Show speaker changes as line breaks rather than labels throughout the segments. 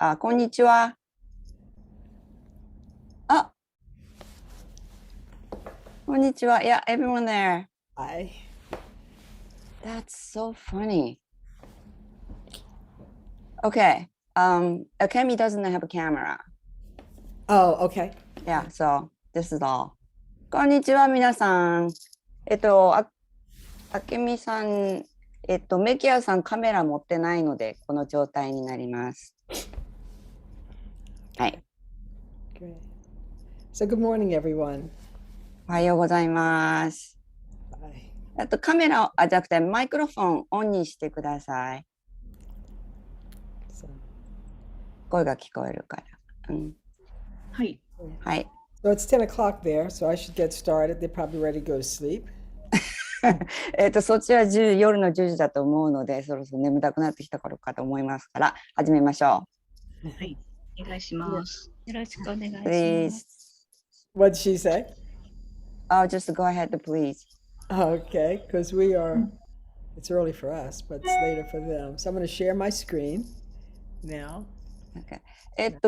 あ、こんにちは。あ、こんにちは。Yeah, everyone there.
Hi.
That's so funny. Okay. Akemi doesn't have a camera.
Oh, okay.
Yeah, so this is all. こんにちは、皆さん。あけみさん、メキアさんカメラ持ってないので、この状態になります。はい。
Great. So good morning, everyone.
おはようございます。
Hi.
カメラ、じゃなくてマイクロフォンオンにしてください。
So,
声が聞こえるから。うん。
はい。
はい。
so it's 10 o'clock there, so I should get started. They're probably ready to go to sleep.
そっちは夜の10時だと思うので、そろそろ眠たくなってきた頃かと思いますから、始めましょ
はい。お願いします。よろしくお願いし
う。
ます。
Please.
What did she say?
Oh, just go ahead, please.
Okay, because it's early for us, but it's later for them. So I'm going to share my screen now.
Okay.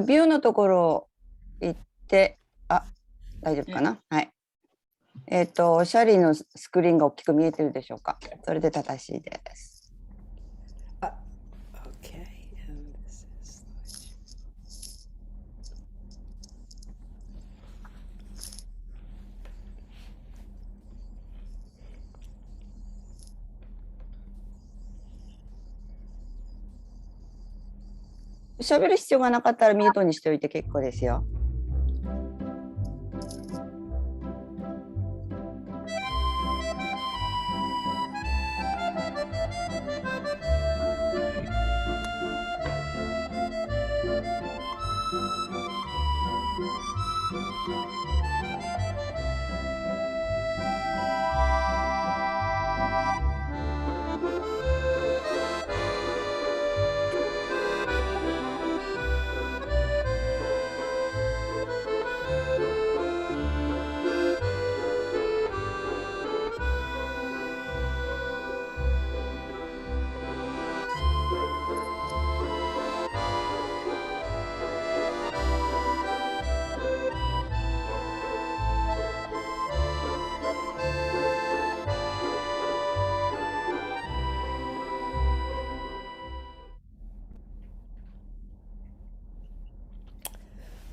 ビューのところ行って、大丈夫かな？はい。シャリーのスクリーンが大きく見えてるでしょうか？それで正しいです。
Okay, and this is
喋る必要がなかったらミュートにしておいて結構ですよ。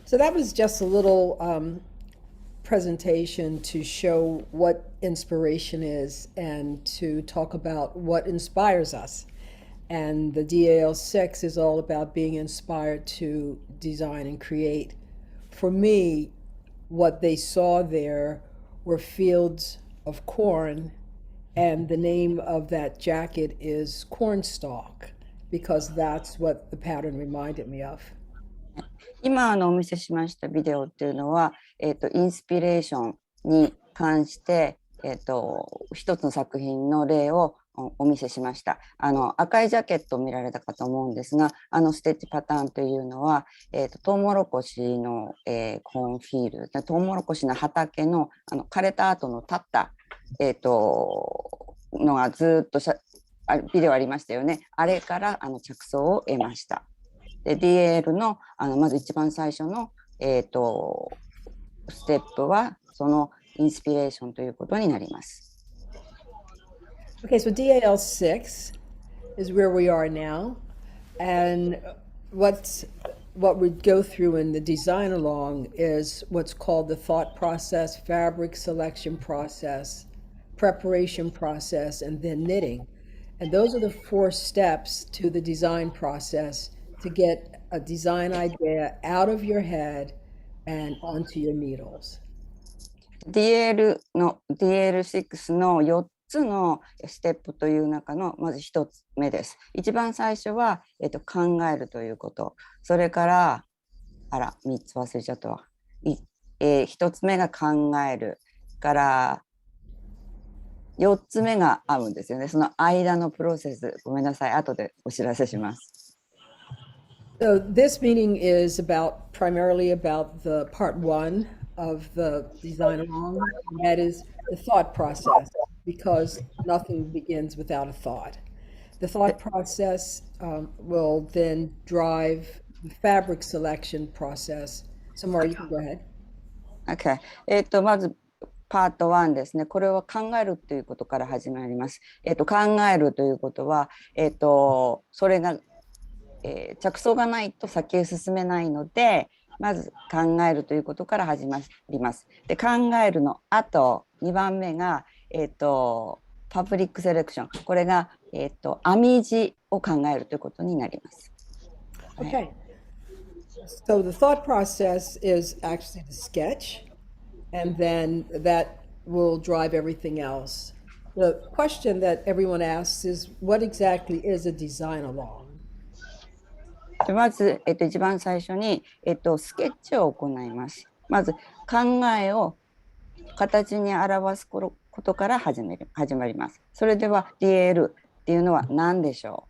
So that was just a little presentation to show what inspiration is and to talk about what inspires us. And the DAL6 is all about being inspired to design and create. For me, what they saw there were fields of corn, and the name of that jacket is cornstalk because that's what the pattern reminded me of.
今お見せしましたビデオっていうのは、インスピレーションに関して、一つの作品の例をお見せしました。赤いジャケットを見られたかと思うんですが、ステッチパターンというのは、トウモロコシの、コーンフィールド、トウモロコシの畑の、枯れた後の立った、のがずっとビデオありましたよね。あれから着想を得ました。で DAL のまず一番最初の、ステップはそのインスピレーションということになります。
Okay, so DAL6 is where we are now, and what we go through in the design along is what's called the thought process, fabric selection process, preparation process, and then knitting. And those are the 4 steps to the design process to get a design idea out of your head and onto your needles.
DAL6 の4つのステップという中のまず1つ目です。一番最初は、考えるということ。それから3つ忘れちゃったわ。1つ目が考えるから4つ目が編むんですよね。その間のプロセス、ごめんなさい、後でお知らせします。
So this meeting is primarily about the part 1 of the design along, and that is the thought process, because nothing begins without a thought. The thought process will then drive the fabric selection process. So, Mara, you can go ahead.
Okay. まず、パート1ですね。これは考えるということから始まります。考えるということは、それが、着想がないと先へ進めないので、まず考えるということから始まります。で、考えるの後、2番目が、パブリックセレクション。これが、編み地を考えるということになります。
Okay. So the thought process is actually the sketch, and then that will drive everything else. The question that everyone asks is, what exactly is a design along?
でまず、一番最初に、スケッチを行います。まず考えを形に表すことから始まります。それでは DAL っていうのは何でしょ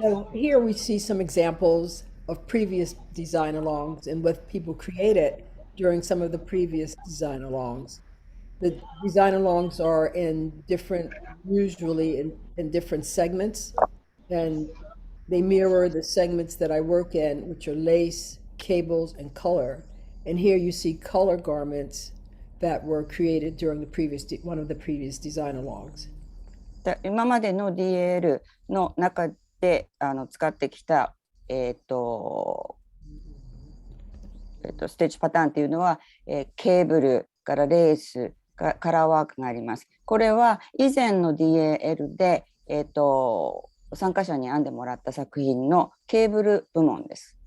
So here we see some examples of previous design alongs and what people created during some of the previous design alongs. The design alongs are in different, usually in different segments, and they mirror the segments that I work in, which are lace, cables, and color. And here you see color garments that were created during the previous, one of the previous design alongs.
う。今までの DAL の中で使ってきた、ステッチパターンっていうのは、ケーブルからレースカラーワークがあります。これは以前の DAL で、参加者に編んでもらった作品のケーブル部門です。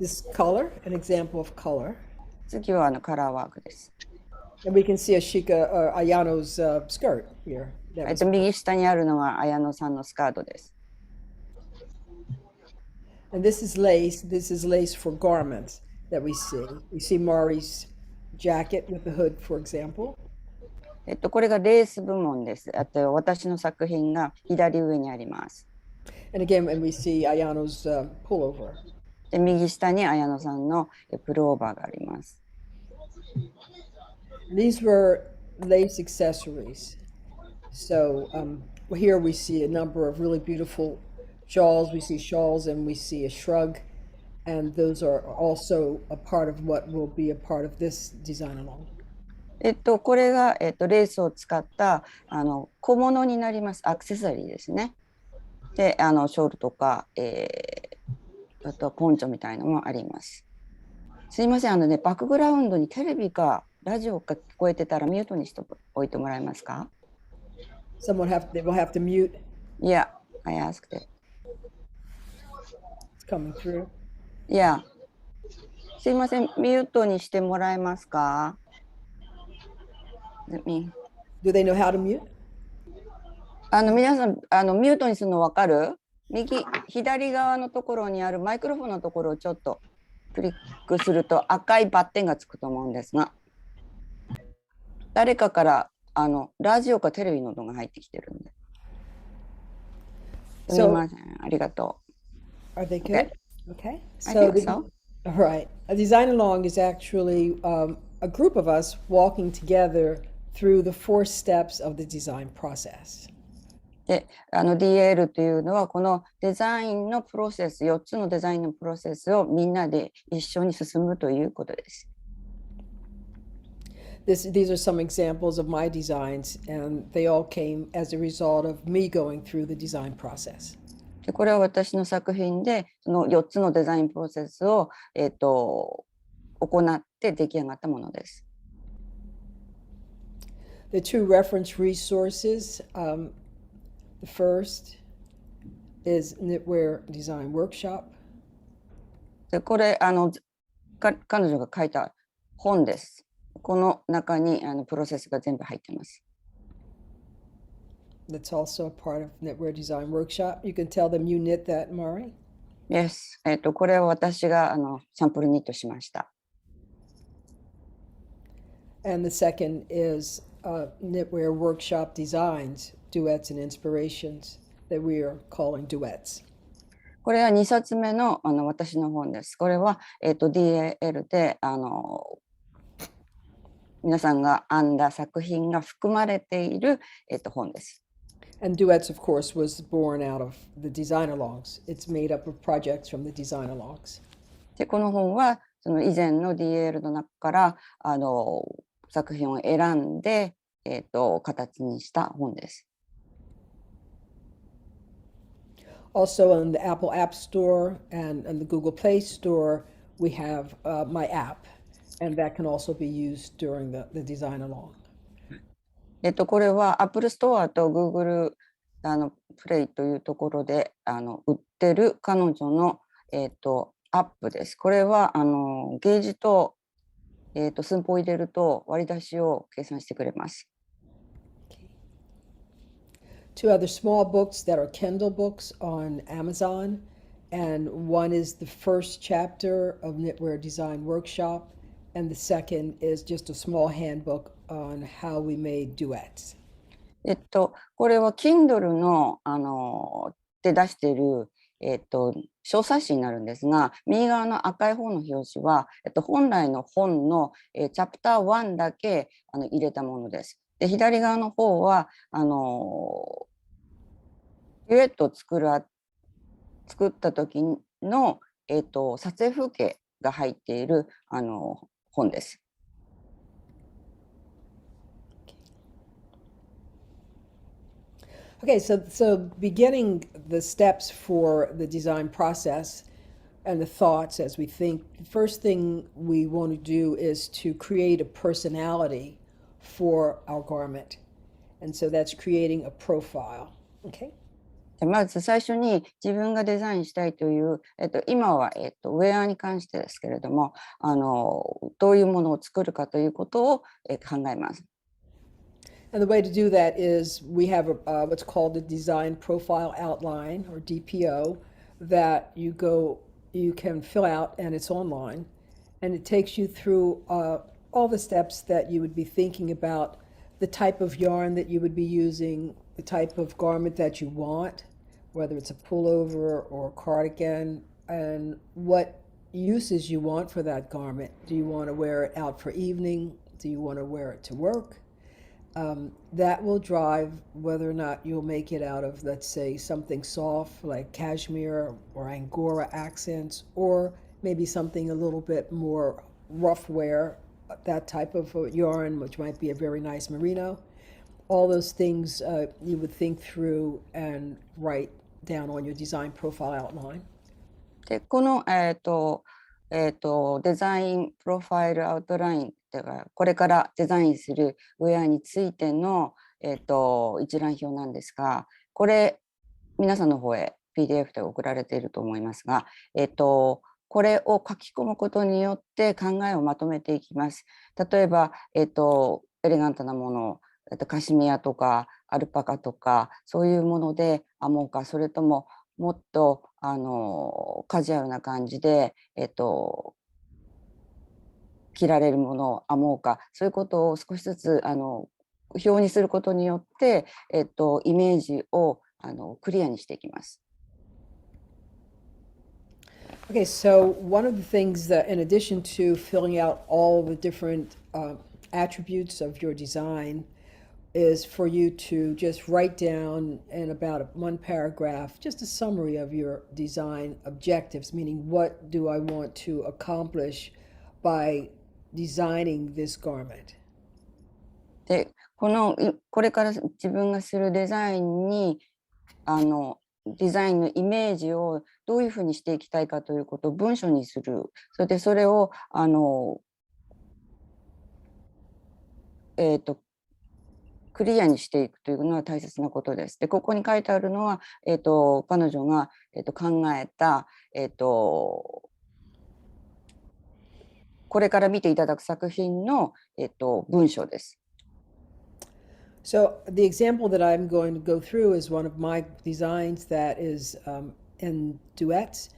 This color, an example of color.
次はカラーワークです。
And we can see Ashika Ayano's skirt here. That was
右下にあるのが綾野さんのスカートです。
And this is lace. This is lace for garments that we see. We see Mari's jacket with the hood, for example.
これがレース部門です。あと私の作品が左上にあります。
And again, and we see Ayano's pullover.
で、右下に綾野さんのプルオーバーがあります。
These were lace accessories. So here we see a number of really beautiful shawls. We see shawls and we see a shrug. And those are also a part of what will be a part of this design along.
これが、レースを使った小物になります。アクセサリーですね。で、ショールとか、あとはポンチョみたいのもあります。すいません、バックグラウンドにテレビかラジオか聞こえてたらミュートにしておいてもらえますか？
They will have to mute.
Yeah, I asked it.
It's coming through.
Yeah. すいません、ミュートにしてもらえますか？ Let me.
Do they know how to mute?
皆さんミュートにするの分かる？左側のところにあるマイクロフォンのところをちょっとクリックすると赤いバッテンがつくと思うんですが、誰かからラジオかテレビの音が入ってきてるんで。すみません、ありがと
う。Are they good? Okay.
I think so.
All right. A design along is actually a group of us walking together through the 4 steps of the design process.
で、DL というのはこのデザインのプロセス、4つのデザインのプロセスをみんなで一緒に進むということです。
These are some examples of my designs, and they all came as a result of me going through the design process.
でこれは私の作品で、その4つのデザインプロセスを、行って出来上がったものです。
The 2 reference resources, the first is Knitwear Design Workshop.
でこれ彼女が書いた本です。この中にプロセスが全部入っています。
That's also a part of Knitwear Design Workshop. You can tell them you knit that, Mari.
Yes. これは私がサンプルニットしました。
And the second is Knitwear Workshop Designs, Duets and Inspirations, that we are calling duets.
これは2冊目の私の本です。これは、DAL で皆さんが編んだ作品が含まれている、本です。
And Duets, of course, was born out of the designer logs. It's made up of projects from the designer logs.
で、この本はその以前の DAL の中から作品を選んで、形にした本です。
Also, on the Apple App Store and the Google Play Store, we have my app, and that can also be used during the design along.
これは Apple Store と Google プレイというところで売ってる彼女の、アップです。これはゲージと、寸法を入れると割り出しを計算してくれます。
Two other small books that are Kindle books on Amazon, and one is the first chapter of Knitwear Design Workshop, and the second is just a small handbook on how we made duets.
これは Kindle の、で出している、小冊子になるんですが、右側の赤い方の表紙は、本来の本の、チャプター1だけ入れたものです。で、左側の方はデュエットを作った時の、撮影風景が入っている本です。
Okay, so beginning the steps for the design process and the thoughts as we think, the first thing we want to do is to create a personality for our garment. And so that's creating a profile. Okay?
まず最初に自分がデザインしたいという、今は、ウェアに関してですけれども、どういうものを作るかということを、考えます。
And the way to do that is we have what's called a design profile outline, or DPO, that you can fill out, and it's online, and it takes you through all the steps that you would be thinking about, the type of yarn that you would be using, the type of garment that you want, whether it's a pullover or a cardigan, and what uses you want for that garment. Do you want to wear it out for evening? Do you want to wear it to work? That will drive whether or not you'll make it out of, let's say, something soft like cashmere or Angora accents, or maybe something a little bit more rough wear, that type of yarn, which might be a very nice merino. All those things you would think through and write down on your design profile outline.
で、この、デザインプロファイルアウトラインでは、これからデザインするウェアについての、一覧表なんですが、これ皆さんの方へ PDF で送られていると思いますが、これを書き込むことによって考えをまとめていきます。例えば、エレガントなものを、カシミヤとかアルパカとかそういうもので編もうか、それとももっとカジュアルな感じで、着られるものを編もうか、そういうことを少しずつ表にすることによって、イメージをクリアにしていきます。
Okay, so one of the things that, in addition to filling out all the different attributes of your design, is for you to just write down in about one paragraph just a summary of your design objectives, meaning what do I want to accomplish by designing this garment.
で、これから自分がするデザインにデザインのイメージをどういうふうにしていきたいかということを文章にする。それでそれをクリアにしていくというのは大切なことです。で、ここに書いてあるのは、彼女が、考えた、これから見ていただく作品の、文章です。
So the example that I'm going to go through is one of my designs that is in duets.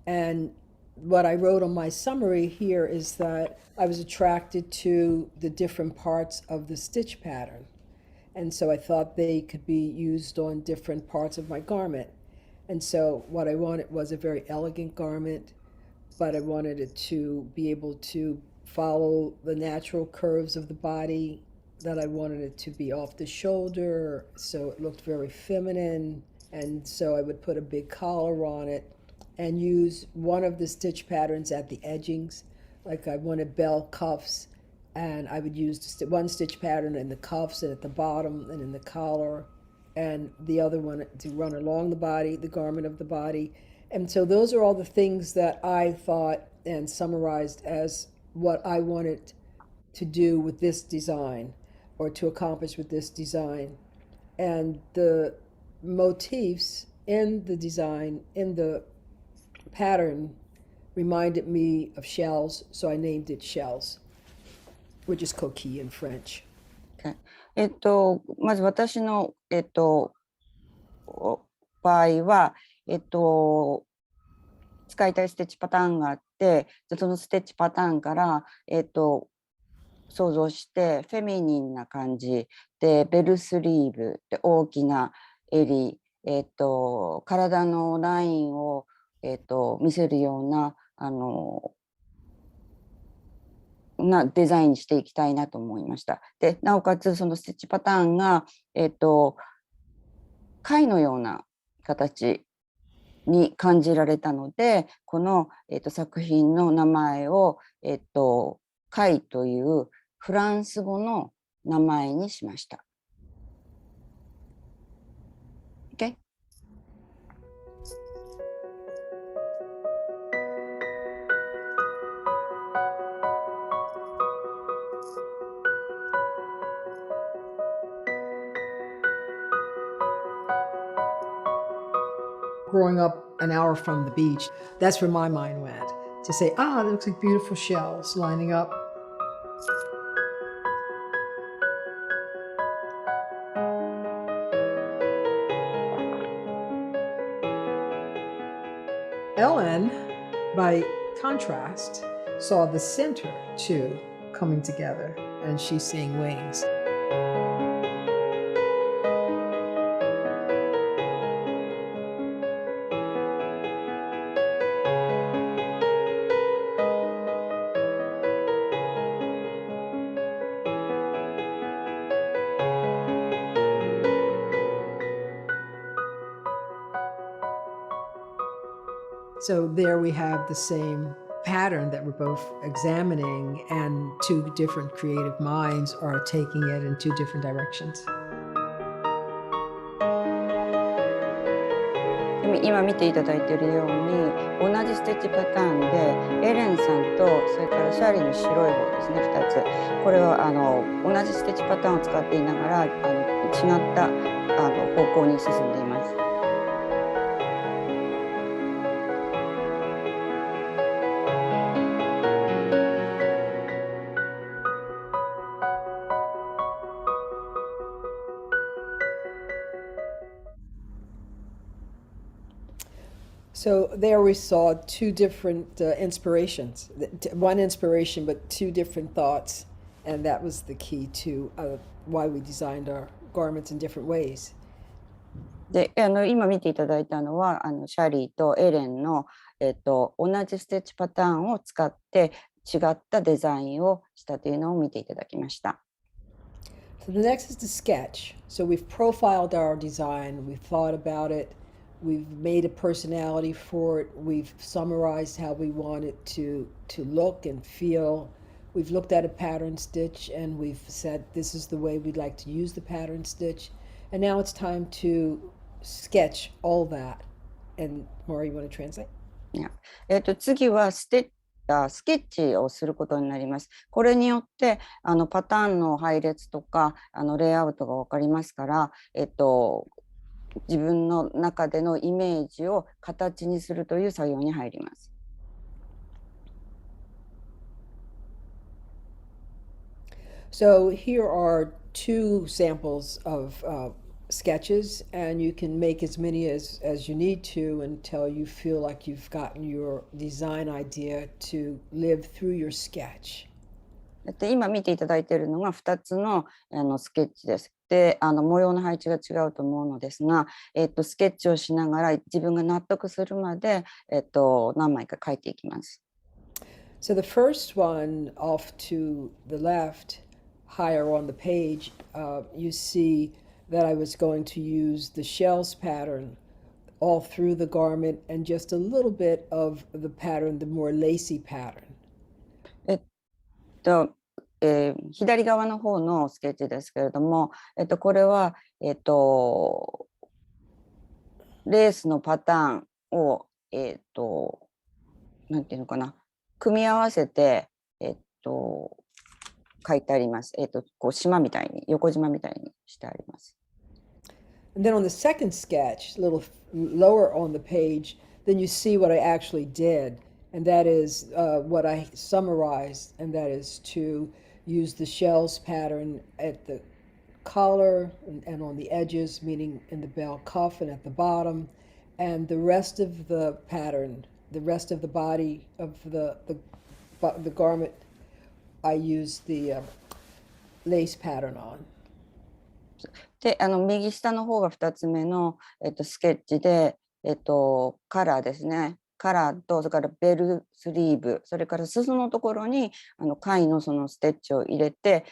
And what I wrote on my summary here is that I was attracted to the different parts of the stitch pattern. And so I thought they could be used on different parts of my garment. And so what I wanted was a very elegant garment, but I wanted it to be able to follow the natural curves of the body that I wanted it to be off the shoulder, so it looked very feminine. And so I would put a big collar on it and use one of the stitch patterns at the edgings. Like I wanted bell cuffs, and I would use one stitch pattern in the cuffs and at the bottom and in the collar, and the other one to run along the body, the garment of the body. And so those are all the things that I thought and summarized as what I wanted to do with this design or to accomplish with this design. And the motifs in the design, in the pattern, reminded me of shells, so I named it shells, which is coquille in French.
Okay. まず私の、場合は、使いたいステッチパターンがあって、そのステッチパターンから、想像してフェミニンな感じでベルスリーブで大きな襟、体のラインを、見せるようなデザインにしていきたいなと思いました。でなおかつそのステッチパターンが、貝のような形に感じられたので、この、作品の名前を、貝というフランス語の名前にしました。Okay?
Growing up an hour from the beach, that's where my mind went, to say, that looks like beautiful shells lining up. Ellen, by contrast, saw the center two coming together, and she's seeing wings. So there we have the same pattern that we're both examining, and two different creative minds are taking it in two different directions.
今見ていただいているように同じステッチパターンでエレンさんとそれからシャーリーの白い方ですね2つこれは同じステッチパターンを使っていながら違った方向に進んでいます。
So there we saw two different inspirations, one inspiration but two different thoughts, and that was the key to why we designed our garments in different ways.
で今見ていただいたのはシャーリーとエレンの、同じステッチパターンを使って違ったデザインをしたというのを見ていただきました。
So the next is the sketch. So we've profiled our design, we've thought about it, we've made a personality for it, we've summarized how we want it to look and feel. We've looked at a pattern stitch and we've said this is the way we'd like to use the pattern stitch. And now it's time to sketch all that. And Maura, you want to translate?
Yeah. 次はスケッチをすることになります。これによってパターンの配列とかレイアウトが分かりますから、自分の中でのイメージを形にするという作業に入ります。
So here are two samples of sketches, and you can make as many as you need to until you feel like you've gotten your design idea to live through your sketch.
今見ていただいているのが2つのスケッチです。で模様の配置が違うと思うのですが、スケッチをしながら自分が納得するまで、何枚か描いていきます。
So the first one off to the left, higher on the page, you see that I was going to use the shells pattern all through the garment and just a little bit of the pattern, the more lacy pattern.
えっと、左側の方のスケッチですけれども、これは、レースのパターンを、なんていうのかな、組み合わせて、書いてあります。こう島みたいに、横島みたいにしてあります。
And then on the second sketch, a little lower on the page, then you see what I actually did. And that is what I summarized, and that is to use the shells pattern at the collar and on the edges, meaning in the bell cuff and at the bottom. And the rest of the pattern, the rest of the body of the garment, I used the lace pattern on.
で、右下の方が2つ目の、スケッチで、カラーですね。カラーと、それからベルスリーブ、それから裾のところに貝のそのステッチを入れて、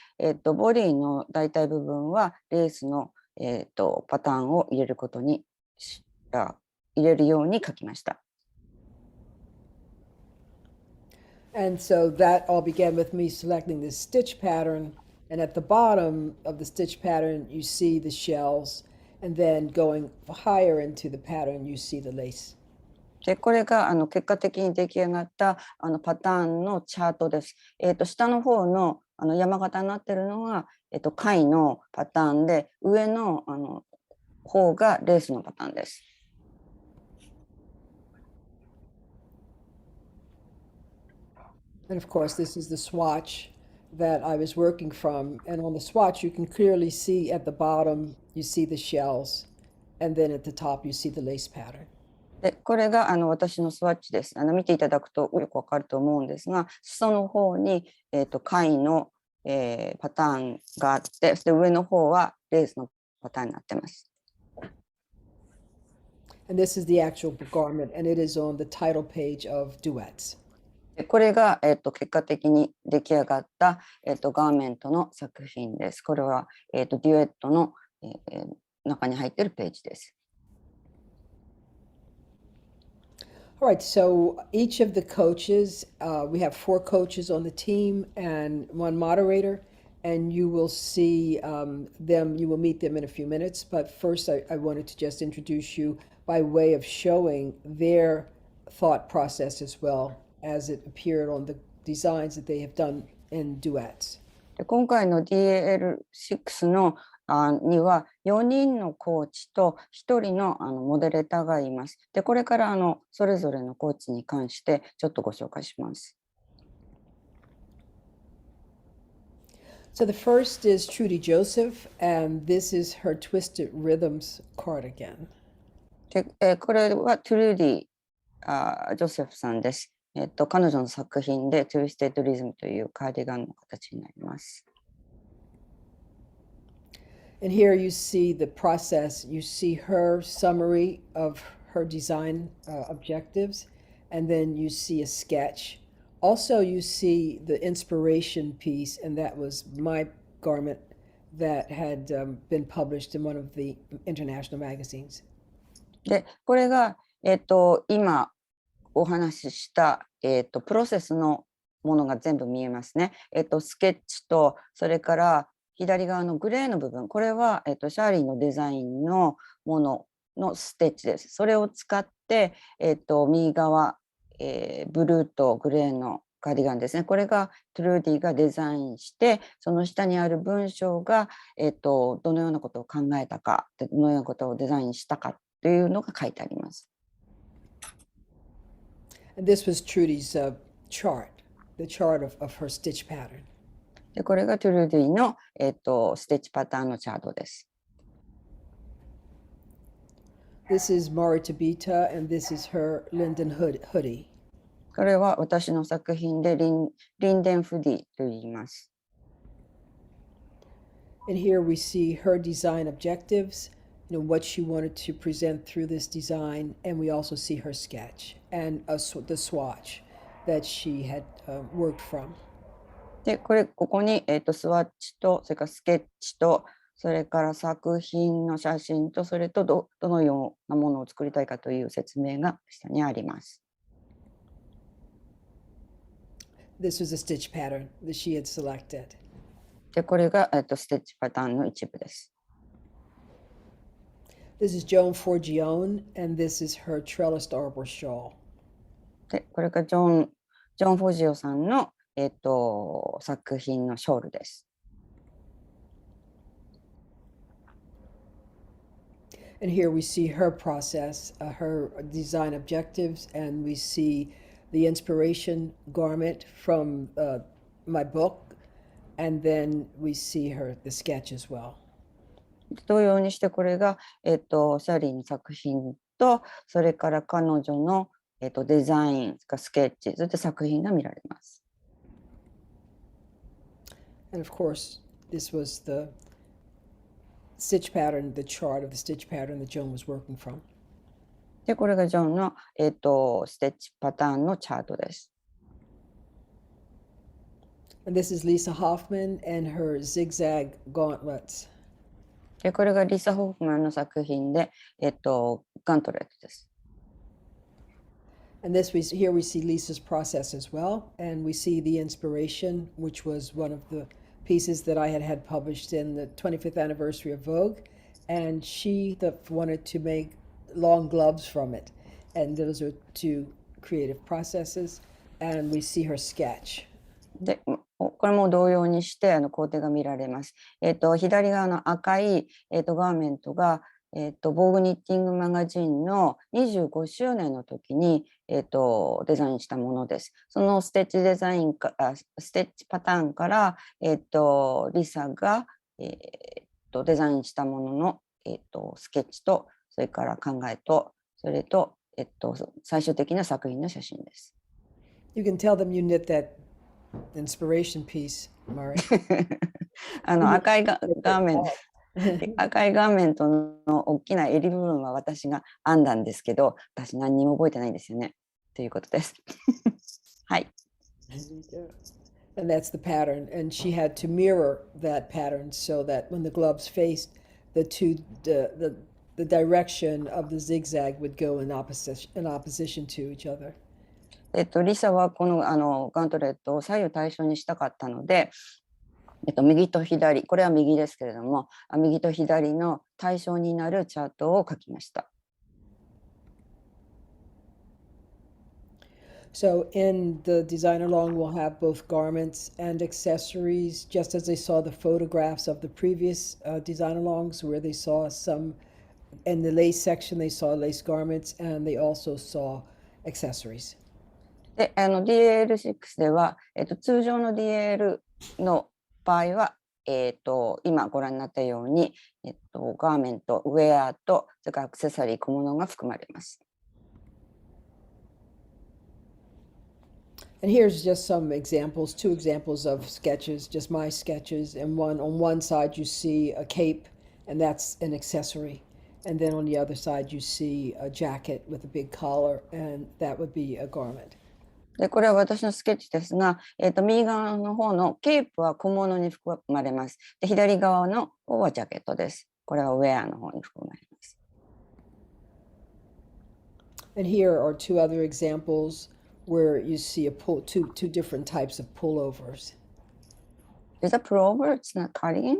ボディの大体部分はレースの、パターンを入れることに入れるように書きました。
And so that all began with me selecting this stitch pattern. And at the bottom of the stitch pattern, you see the shells. And then going higher into the pattern, you see the lace.
で、これが結果的に出来上がったパターンのチャートです。下の方の山形になっているのが、貝のパターンで、上の方がレースのパターンです。
And of course, this is the swatch that I was working from. And on the swatch, you can clearly see at the bottom, you see the shells. And then at the top, you see the lace pattern.
で、これが私のスワッチです。見ていただくとよくわかると思うんですが、裾の方に、貝の、パターンがあって、そして上の方はレースのパターンになってます。
And this is the actual garment, and it is on the title page of Duets.
これが、結果的に出来上がった、ガーメントの作品です。これは、デュエットの、中に入っているページです。
All right, so each of the coaches, we have 4 coaches on the team and 1 moderator, and you will see them, you will meet them in a few minutes. But first, I wanted to just introduce you by way of showing their thought process as well as it appeared on the designs that they have done in duets.
で、今回の DAL6 のには4人のコーチと1人のモデレーターがいます。で、これからそれぞれのコーチに関してちょっとご紹介します。
So the first is Trudy Joseph, and this is her Twisted Rhythms cardigan.
で、これはトゥルーディジョセフさんです。彼女の作品で Twisted Rhythm というカーディガンの形になります。
And here you see the process. You see her summary of her design objectives, and then you see a sketch. Also, you see the inspiration piece, and that was my garment that had been published in one of the international magazines.
で、これが、今お話しした、プロセスのものが全部見えますね。スケッチと、それから左側のグレーの部分、これは、シャーリーのデザインのもののステッチです。それを使って、右側、ブルーとグレーのカーディガンですね。これがトゥルーディがデザインして、その下にある文章が、どのようなことを考えたか、どのようなことをデザインしたかというのが書いてあります。
And this was Trudy's chart, the chart of her stitch pattern.
で、これがトゥルーディの、ステッチパターンのチャートです。
This is Mari Tabita, and this is her Linden hoodie.
これは私の作品でリンデンフディと言います。
And here we see her design objectives, what she wanted to present through this design, and we also see her sketch and the swatch that she had worked from.
で、ここに、スワッチと、それからスケッチと、それから作品の写真と、それとどのようなものを作りたいかという説明が下にあります。
This was a stitch pattern that she had selected.
で、これが、ステッチパターンの一部です。
This is Joan Forgione, and this is her trellised arbor shawl.
で、これがジョン・フォジオさんの、作品のショールです。
And here we see her process, her design objectives, and we see the inspiration garment from my book, and then we see the sketch as well.
同様にしてこれが、シャリーの作品と、それから彼女の、デザイン、スケッチ、そして作品が見られます。
And of course, this was the stitch pattern, the chart of the stitch pattern that Joan was working from.
で、これがジョンの、ステッチパターンのチャートです。
And this is Lisa Hoffman and her zigzag gauntlets.
で、これがリサ・ホフマンの作品で、ガントレットです。
And here we see Lisa's process as well, and we see the inspiration, which was one of the pieces that I had published in the 25th anniversary of Vogue, and she wanted to make long gloves from it, and those are two creative processes, and we see her sketch.
で、これも同様にして工程が見られます。左側の赤い、ガーメントが、ボーグニッティングマガジンの25周年の時に、デザインしたものです。そのステッチパターンから、リサが、デザインしたものの、スケッチと、それから考えと、それと、最終的な作品の写真です。
You can tell them you knit that inspiration piece, Mari.
赤いガーメント。赤いガーメントの大きな襟部分は私が編んだんですけど、私何にも覚えてないんですよね。ということです。はい。
And that's the pattern. And she had to mirror that pattern so that when the gloves faced, the direction of the zigzag would go in opposition to each other.
リサはこのガントレットを左右対称にしたかったので、右と左、これは右ですけれども、右と左の対象になるチャートを書きました。
So in the design along, we'll have both garments and accessories, just as they saw the photographs of the previous design alongs, where they saw some, in the lace section, they saw lace garments, and they also saw accessories.
で、DAL6 では、通常の DAL の場合は、今ご覧になったように、ガーメント、ウェアと、それからアクセサリー、小物が含まれます。
And here's just some examples, two examples of sketches, just my sketches. And on one side you see a cape, and that's an accessory. And then on the other side you see a jacket with a big collar, and that would be a garment.
で、これは私のスケッチですが、右側の方のケープは小物に含まれます。で、左側の方はジャケットです。これはウェアの方に含まれます。
And here are two other examples where you see two different types of pullovers.
Is a pullover? It's not cardigan?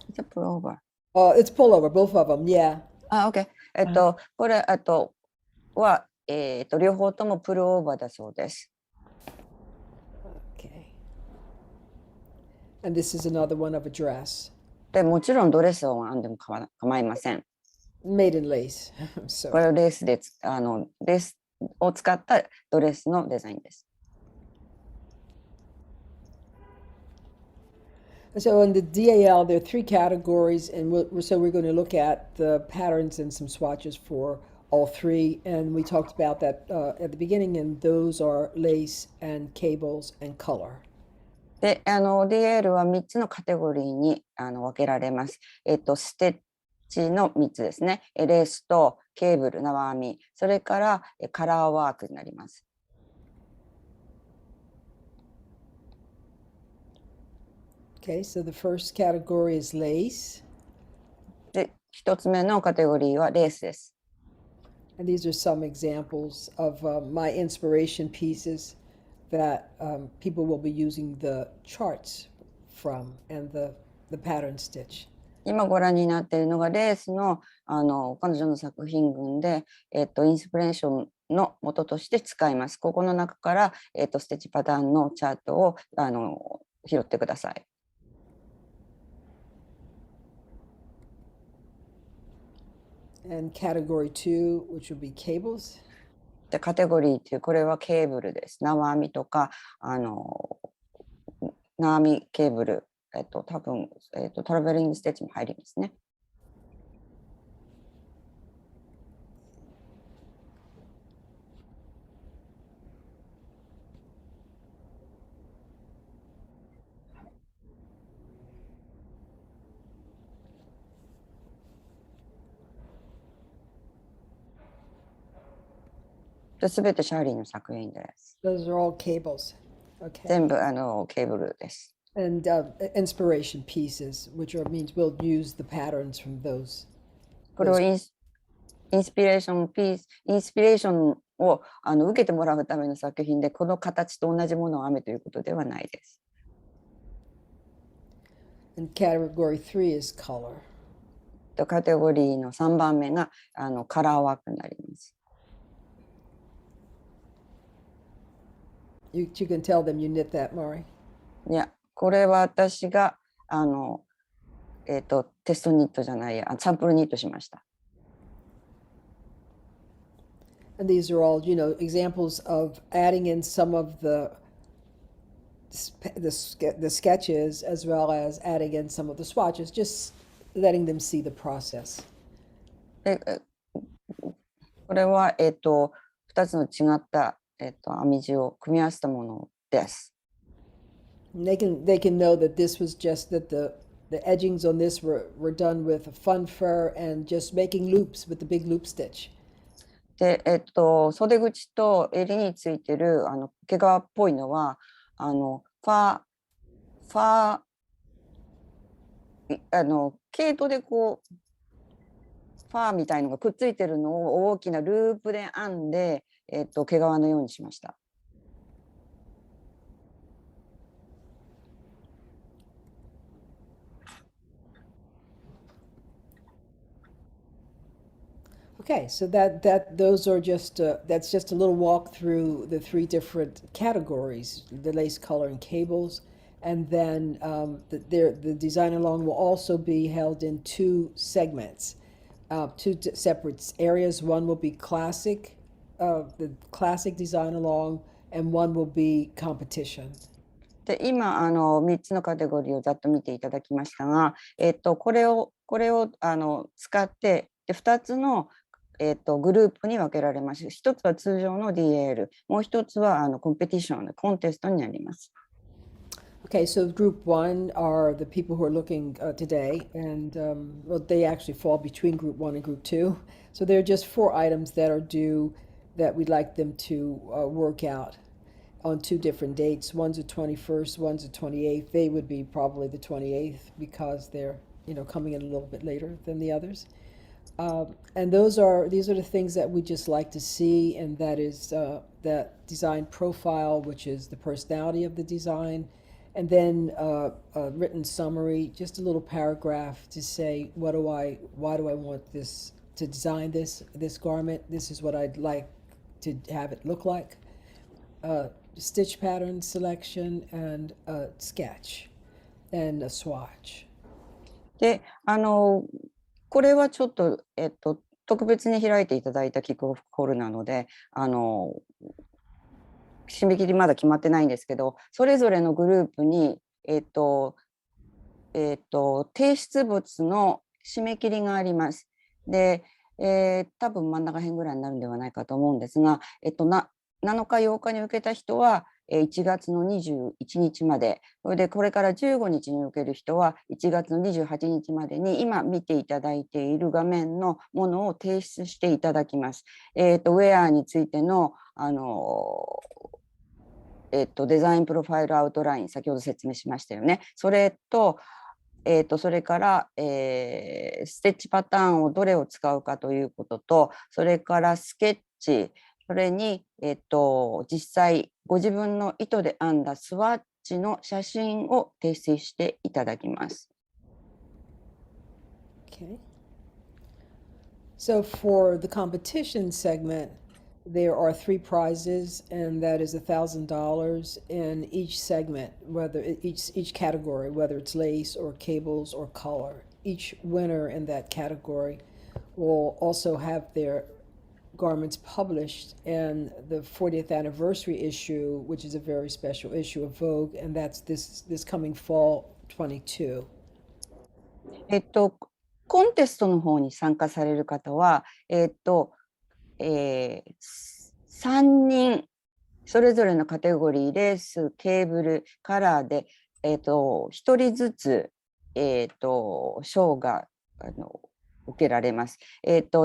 It's a pullover.
It's pullover, both of them, yeah.
OK。これ、は、両方ともプルオーバーだそうです。
Okay. And this is another one of a dress.
で、もちろんドレスを編んでも構いません。
Made in lace.
これはレースを使ったドレスのデザインです。
So in the DAL, there are three categories, and so we're going to look at the patterns and some swatches for all three. And we talked about that at the beginning, and those are lace and cables and color.
で、DL は3つのカテゴリーに分けられます。ステッチの3つですね。レースとケーブル、縄編み、それからカラーワークになります。
Okay, so the first category is lace.
で、一つ目のカテゴリーはレースです。
And these are some examples of my inspiration pieces that people will be using the charts from and the pattern stitch.
今ご覧になっているのがレースの、彼女の作品群で、インスピレーションの元として使います。ここの中から、ステッチパターンのチャートを拾ってください。
And category 2, which would be cables.
でカテゴリーというこれはケーブルです。縄編みとか縄編みケーブル、多分、トラベリングステッチも入りますね。すべてシャーリーの作品です。
Those are all cables. Okay.
全部ケーブルです。
And inspiration pieces, which means we'll use the patterns from those.
これをインスピレーションピース、インスピレーションを受けてもらうための作品で、この形と同じものを編めということではないです。
And category 3 is color.
カテゴリーの3番目がカラーワークになります。
You can tell them you knit that, Mari.
いや、これは私がテストニットじゃないや、サンプルニットしました。
And these are all, examples of adding in some of the sketches as well as adding in some of the swatches, just letting them see the process.
でこれは、2つの違った、編み地を組み合わせたものです。
And they can know that this was just that the edgings on this were done with fun fur and just making loops with the big loop stitch.
で、袖口と襟についてる毛皮っぽいのはファー毛糸でこうファーみたいのがくっついてるのを大きなループで編んで、毛皮のようにしました。
Okay, so those are just that's just a little walk through the 3 different categories: the lace, color, and cables. And then the design along will also be held in 2 segments, 2 separate areas. One will be classic, the classic design along, and one will be competition.
で今3つのカテゴリーをざっと見ていただきましたが、これを使ってで2つのグループに分けられます。一つは通常の DAL、もう一つはコンペティション、コンテストになります。
Okay, so group 1 are the people who are looking today, and well, they actually fall between group 1 and group 2. So there are just 4 items that are due that we'd like them to work out on 2 different dates. One's the 21st, one's the 28th. They would be probably the 28th because they're coming in a little bit later than the others. And these are the things that we just like to see, and that is that design profile, which is the personality of the design, and then a written summary, just a little paragraph to say why do I want this to design this garment. This is what I'd like to have it look like. Stitch pattern selection and a sketch and a swatch.
でこれはちょっと、特別に開いていただいたキックオフコールなので締め切りまだ決まってないんですけど、それぞれのグループに、提出物の締め切りがあります。で、多分真ん中辺ぐらいになるんではないかと思うんですが、7日8日に受けた人は1月の21日まで、それでこれから15日に受ける人は1月の28日までに今見ていただいている画面のものを提出していただきます。ウェアについてのデザインプロファイルアウトライン、先ほど説明しましたよね。それと、それから、ステッチパターンをどれを使うかということと、それからスケッチ、それに、実際ご自分の意図で編んだスワッチの写真を提出していただきます。
Okay. So for the competition segment, there are three prizes, and that is $1,000 in each segment, whether each category, whether it's lace or cables or color. Each winner in that category will also have their garments published in the 40th anniversary issue, which is a very special issue of Vogue, and that's this coming fall 22.
コンテストの方に参加される方は、3人それぞれのカテゴリー、レース、ケーブル、カラーで、1人ずつ、賞が受けられます。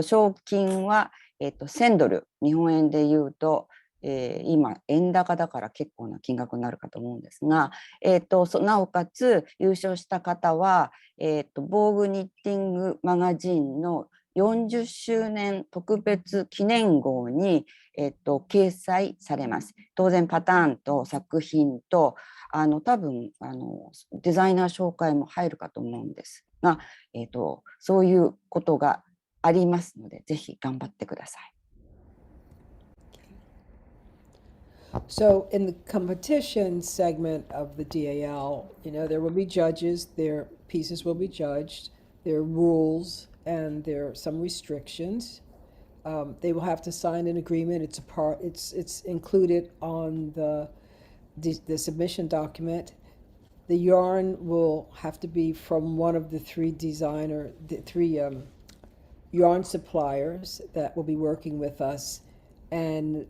賞金は、1000ドル、日本円で言うと、今、円高だから結構な金額になるかと思うんですが、なおかつ優勝した方は、ボーグニッティングマガジンの40周年特別記念号に、掲載されます。当然パターンと作品と多分デザイナー紹介も入るかと思うんですが、そういうことがありますので、ぜひ頑張ってください。
So in the competition segment of the DAL, there will be judges, their pieces will be judged, there are rules, and there are some restrictions. They will have to sign an agreement. It's included on the submission document. The yarn will have to be from one of the three yarn suppliers that will be working with us, and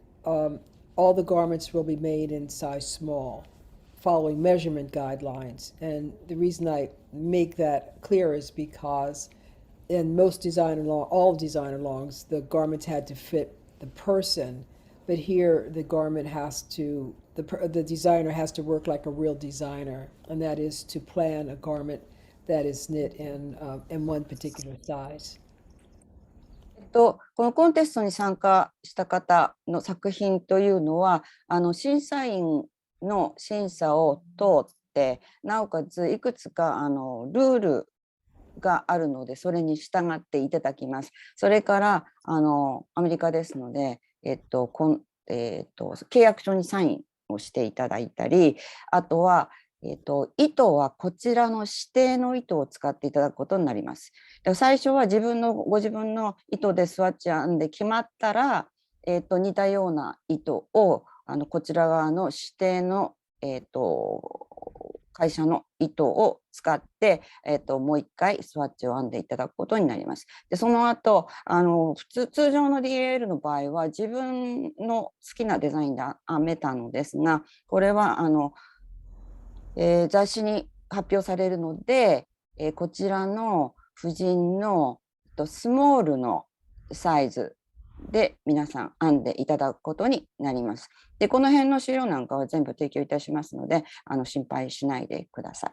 all the garments will be made in size small, following measurement guidelines. And the reason I make that clear is because in all designer longs, the garments had to fit the person, but here the garment the designer has to work like a real designer, and that is to plan a garment that is knit in one particular size.
このコンテストに参加した方の作品というのは審査員の審査を通って、なおかついくつかルールがあるので、それに従っていただきます。それからアメリカですので、契約書にサインをしていただいたり、あとは糸はこちらの指定の糸を使っていただくことになります。最初はご自分の糸でスワッチ編んで決まったら、似たような糸をこちら側の指定の、会社の糸を使って、もう一回スワッチを編んでいただくことになります。でその後通常の DAL の場合は自分の好きなデザインで編めたのですが、これは雑誌に発表されるので、こちらの婦人のスモールのサイズで皆さん編んでいただくことになります。で、この辺の資料なんかは全部提供いたしますので、心配しないでください。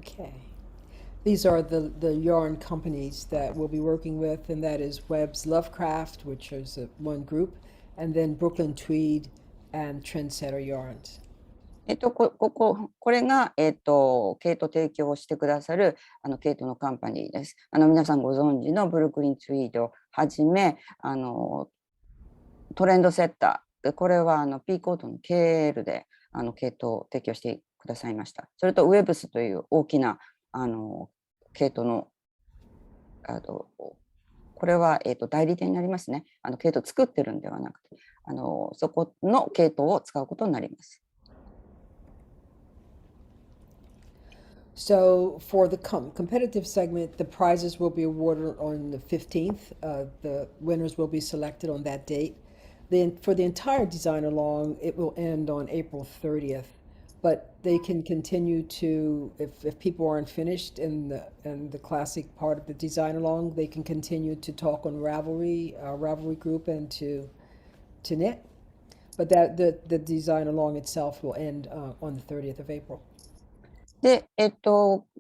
Okay. These are the yarn companies that we'll be working with, and that is Webb's Lovecraft, which is one group, and then Brooklyn Tweed and Trendsetter Yarns.
これが、毛糸提供をしてくださる毛糸のカンパニーです。皆さんご存知のブルックリンツイードはじめトレンドセッター、これはピーコートの KL で毛糸を提供してくださいました。それとウェブスという大きな毛糸のこれは、代理店になりますね。毛糸作ってるんではなくてそこの毛糸を使うことになります。
So for the competitive segment, the prizes will be awarded on the 15th. The winners will be selected on that date. Then for the entire design along, it will end on April 30th. But they can continue to, if people aren't finished in the classic part of the design along, they can continue to talk on Ravelry group and to knit. But the design along itself will end on the 30th of April.
で、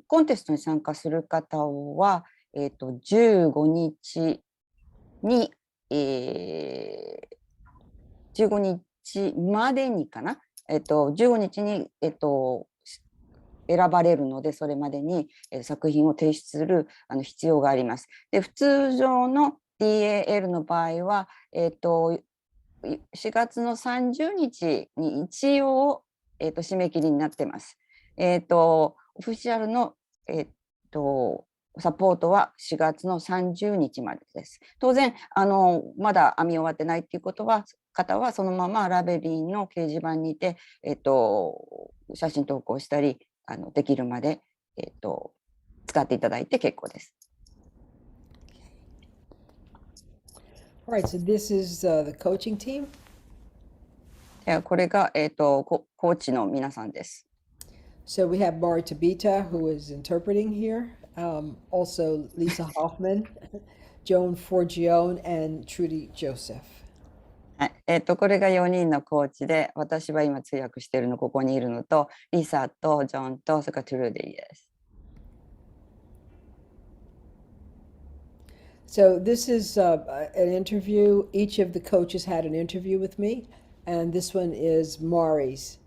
コンテストに参加する方は、15日に、15日までにかな、15日に、選ばれるので、それまでに作品を提出する必要があります。で、普通常の DAL の場合は、4月の30日に一応、締め切りになってます。オフィシャルの、サポートは4月の30日までです。当然、まだ編み終わってないっていう方はそのままラベリーの掲示板にて、写真投稿したりできるまで、使っていただいて結構です。
All right, so this is the coaching team.
これが、コーチの皆さんです。
So we have Mari Tabita, who is interpreting here. Also Lisa Hoffman, Joan Forgione, and Trudy Joseph.
はい、これが4人のコーチで、私は今通訳しているのここにいるのと、リサとジョンとそれからトゥルーディです。
So this is an interview. Each of the coaches had an interview with me, and this one is Mari's.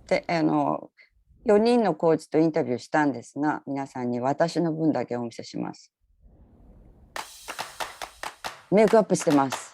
で、4人のコーチとインタビューしたんですが、皆さんに私の分だけお見せします。メイクアップしてます。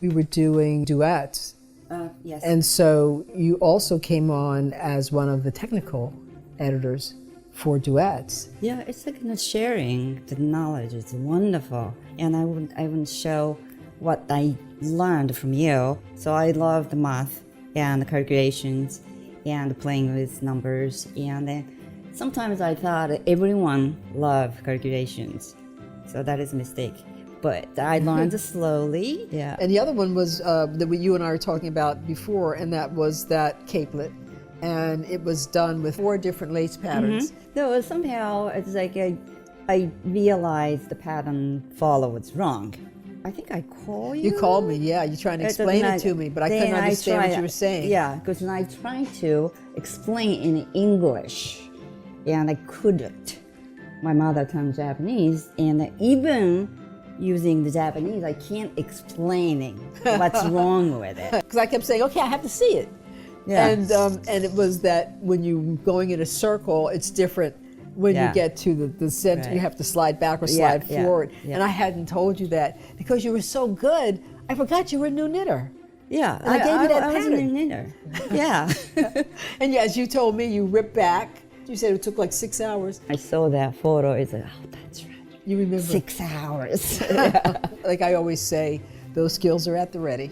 We were doing duets.
Yes.
And so you also came on as one of the technical editors for duets.
Yeah, it's like sharing the knowledge. It's wonderful, and I would show what I learned from you. So I love the math and the calculations and playing with numbers. And then sometimes I thought everyone loved calculations, so that is a mistake. But I learned slowly. Yeah.
And the other one was that you and I were talking about before, and that was that capelet. And it was done with 4 different lace patterns.
So somehow it's like I realized the pattern follow was wrong. I think I called you.
You called me, yeah. You're trying to explain it to me, but I couldn't understand what you were saying.
Yeah, because when I tried to explain in English, and I couldn't. My mother tongue Japanese, and even using the Japanese, I can't explain what's wrong with it.
Because I kept saying, okay, I have to see it.
Yeah.
And it was that when you're going in a circle, it's different. When you get to the center,
Right.
you have to slide back or slide forward.
Yeah.
And I hadn't told you that. Because you were so good, I forgot you were a new knitter.
Yeah,
And I gave you that
I was a
pattern.
knitter. Yeah.
And as you told me, you ripped back. You said it took like 6 hours.
I saw that photo. It's like, oh, that's right.
You remember?
6 hours.
Like I always say, those skills are at the ready.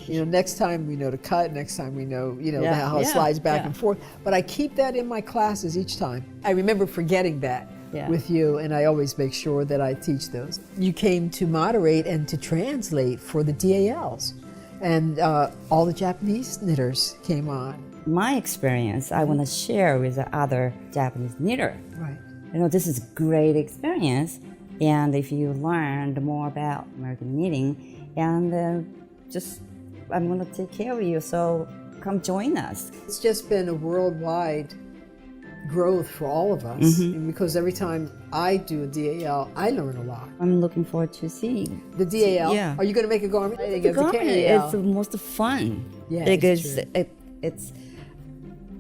You know, next time we know to cut, next time we know, how it slides back and forth. But I keep that in my classes each time. I remember forgetting that with you, and I always make sure that I teach those. You came to moderate and to translate for the DALs, and all the Japanese knitters came on.
My experience, I want to share with the other Japanese knitter.
Right.
This is a great experience, and if you learned more about American knitting, and I'm going to take care of you, so come join us.
It's just been a worldwide growth for all of us, because every time I do a DAL, I learn a lot.
I'm looking forward to seeing
The DAL?
Yeah.
Are you going to make a garment? I think
the
it's a
garment.
DAL.
It's the most fun.
Yeah,
because
it's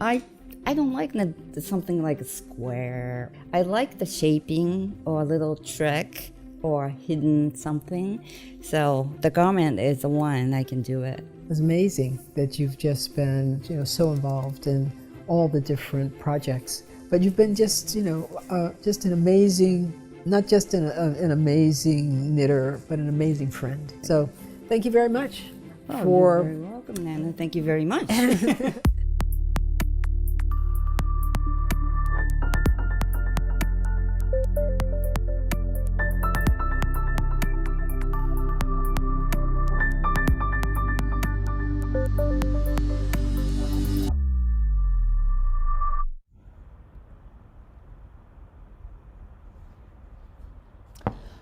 I don't like something like a square. I like the shaping or a little trick or hidden something. So the garment is the one I can do it.
It's amazing that you've just been, so involved in all the different projects. But you've been just an amazing, not just an amazing knitter, but an amazing friend. So thank you very much
You're very welcome, Nana. Thank you very much.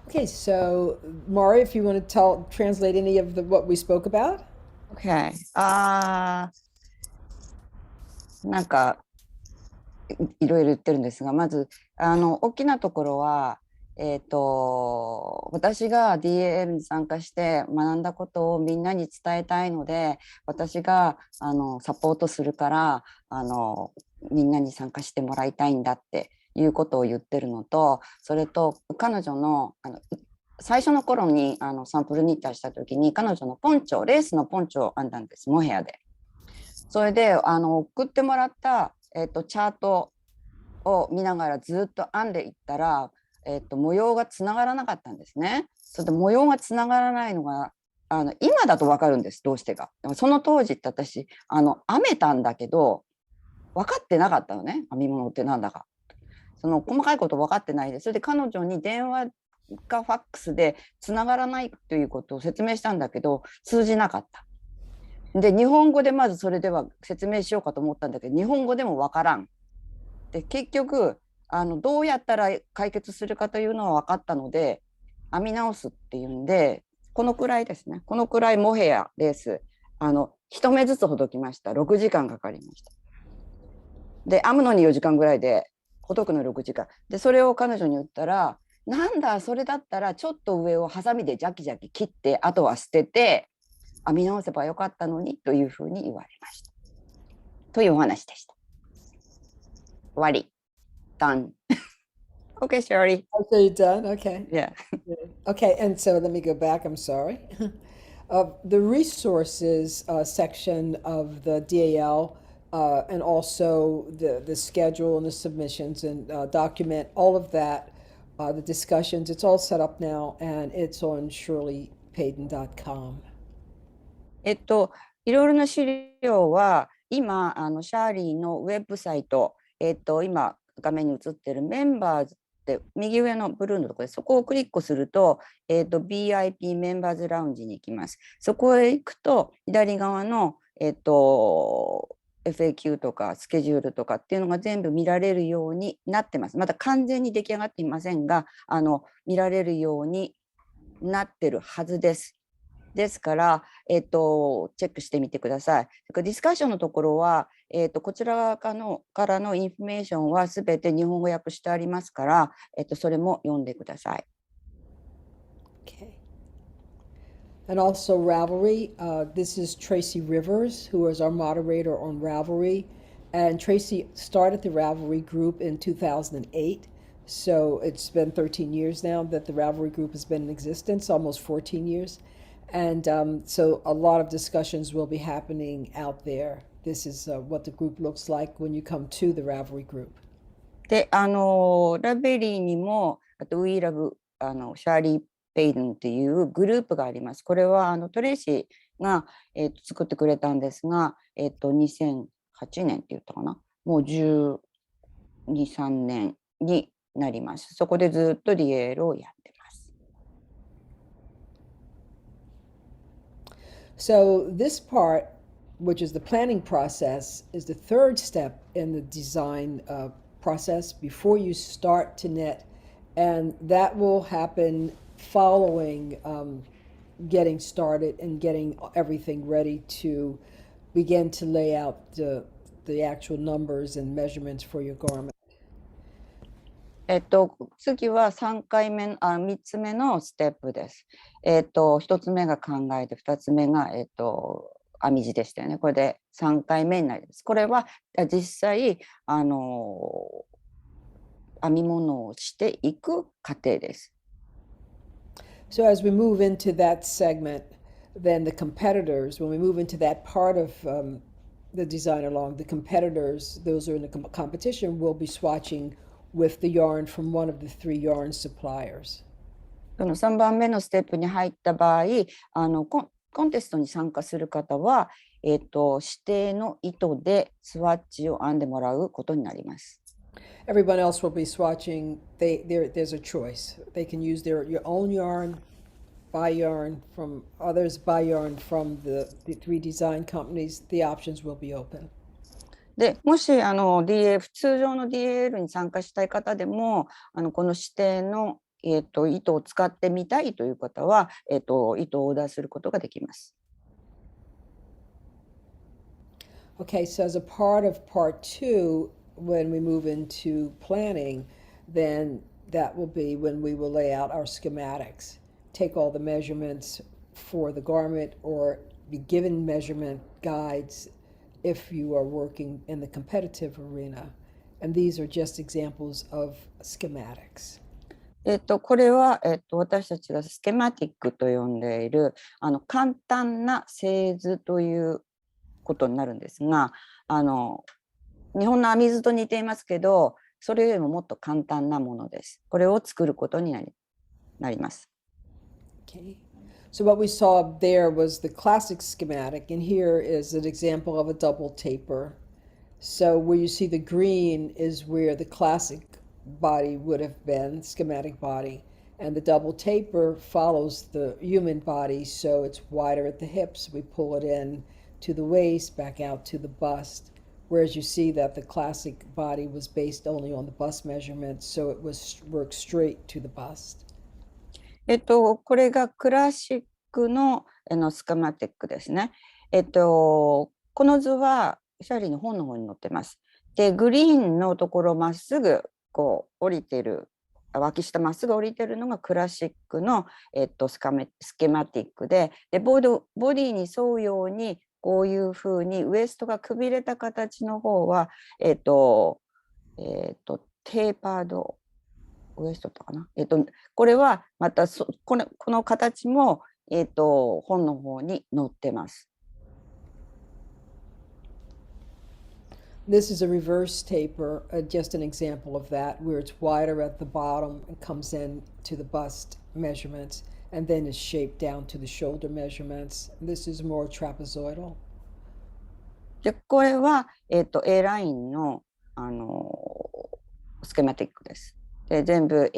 Okay, so Mari, if you want to translate any of what we spoke about.
Okay. なんかいろいろ言ってるんですが、まず大きなところは、私が DAL に参加して学んだことをみんなに伝えたいので、私がサポートするからみんなに参加してもらいたいんだっていうことを言ってるのと、それと彼女の最初の頃にサンプルニッターした時に彼女のポンチョ、レースのポンチョを編んだんです、モヘアで。それで送ってもらった、チャートを見ながらずっと編んでいったら、模様がつながらなかったんですね。それで模様がつながらないのが今だと分かるんです、どうしてか。でもその当時って私編めたんだけど分かってなかったのね、編み物ってなんだか。その細かいこと分かってないで、それで彼女に電話かファックスでつながらないということを説明したんだけど通じなかった。で日本語でまずそれでは説明しようかと思ったんだけど日本語でも分からん。で結局どうやったら解決するかというのは分かったので編み直すっていうんで、このくらいですね、このくらいモヘアレース一目ずつほどきました。6時間かかりました。で編むのに4時間ぐらいでほどくの6時間で、それを彼女に言ったら、なんだそれだったらちょっと上をハサミでジャキジャキ切ってあとは捨てて編み直せばよかったのにというふうに言われましたというお話でした。終わり。Done. Okay, Sherry.
Oh, so you're done? Okay.
Yeah.
Okay, and so let me go back. I'm sorry. The resources section of the DAL and also the schedule and the submissions and document all of that, the discussions, it's all set up now and it's on shirleypayton.com.
いろいろな資料は今シャーリーのウェブサイト、今画面に映ってるメンバーズって右上のブルーのところでそこをクリックすると、BIP メンバーズラウンジに行きます。そこへ行くと左側の、FAQ とかスケジュールとかっていうのが全部見られるようになってます。まだ完全に出来上がっていませんが見られるようになってるはずです。ですから、チェックしてみてください。ディスカッションのところは、こちらからのインフォメーションはすべて日本語訳してありますから、それも読んでください。
Okay. And also Ravelry. This is Tracy Rivers, who is our moderator on Ravelry. And Tracy started the Ravelry group in 2008. So it's been 13 years now that the Ravelry group has been in existence, almost 14 years. And so a lot of discussions will be happening out there. This is what the group looks like when you come to the Ravelry group.
で、ラベリーにも、あと We Love シャーリー・ペイドンっていうグループがあります。これはトレイシーが、作ってくれたんですが、2008年って言ったかな。もう12、3年になります。そこでずっとリエールをやってます。
So this part, which is the planning process, is the third step in the design process before you start to knit, and that will happen following getting started and getting everything ready to begin to lay out the actual numbers and measurements for your garment.
次は3つ目のステップです。1つ目が考えて、2つ目が、編み地でしたよね。これで3回目になります。これは実際編み物をしていく過程です。
So as we move into that segment, then the competitors, when we move into that part of the design along, the competitors, those who are in the competition, will be swatching with the yarn from one of the 3 yarn suppliers.
その3番目のステップに入った場合、コンテストに参加する方は、指定の糸でスワッチを編んでもらうことになります。
Everyone else will be swatching. There's a choice. They can use your own yarn, buy yarn from others, buy yarn from the 3 design companies. The options will be open.
でもし通常の DAL に参加したい方でもこの指定の糸を使ってみたいという方は、糸をオーダーすることができます。
Okay, so as a part of part two, when we move into planning, then that will be when we will lay out our schematics, take all the measurements for the garment, or be given measurement guides if you are working in the competitive arena. And these are just examples of schematics.
これは、私たちがスケマティックと呼んでいる簡単な製図ということになるんですが、日本の編み図と似ていますけど、それよりももっと簡単なものです。これを作ることになります。
Okay. So what we saw there was the classic schematic, and here is an example of a double taper. So where you see the green is where the classic body would have been, schematic body, and the double taper follows the human body, so it's wider at the hips. We pull it in to the waist, back out to the bust. Whereas you see that the classic body was based only on the bust measurements, so it was worked straight to the bust.
これがクラシックの、スケマティックですね。この図はシャーリーの本の方に載ってます。で、グリーンのところまっすぐこう降りてる、脇下まっすぐ降りてるのがクラシックの、スケマティックで、ボディに沿うようにこういうふうにウエストがくびれた形の方は、テーパードウエストとかな。これはまたこの形も、本の方に載ってます。
This is a reverse taper, just an example of that, where it's wider at the bottom and comes in to the bust measurements, and then is shaped down to the shoulder measurements. This is more trapezoidal.
で、これは、A ラインの、スケマティックです。で、全部、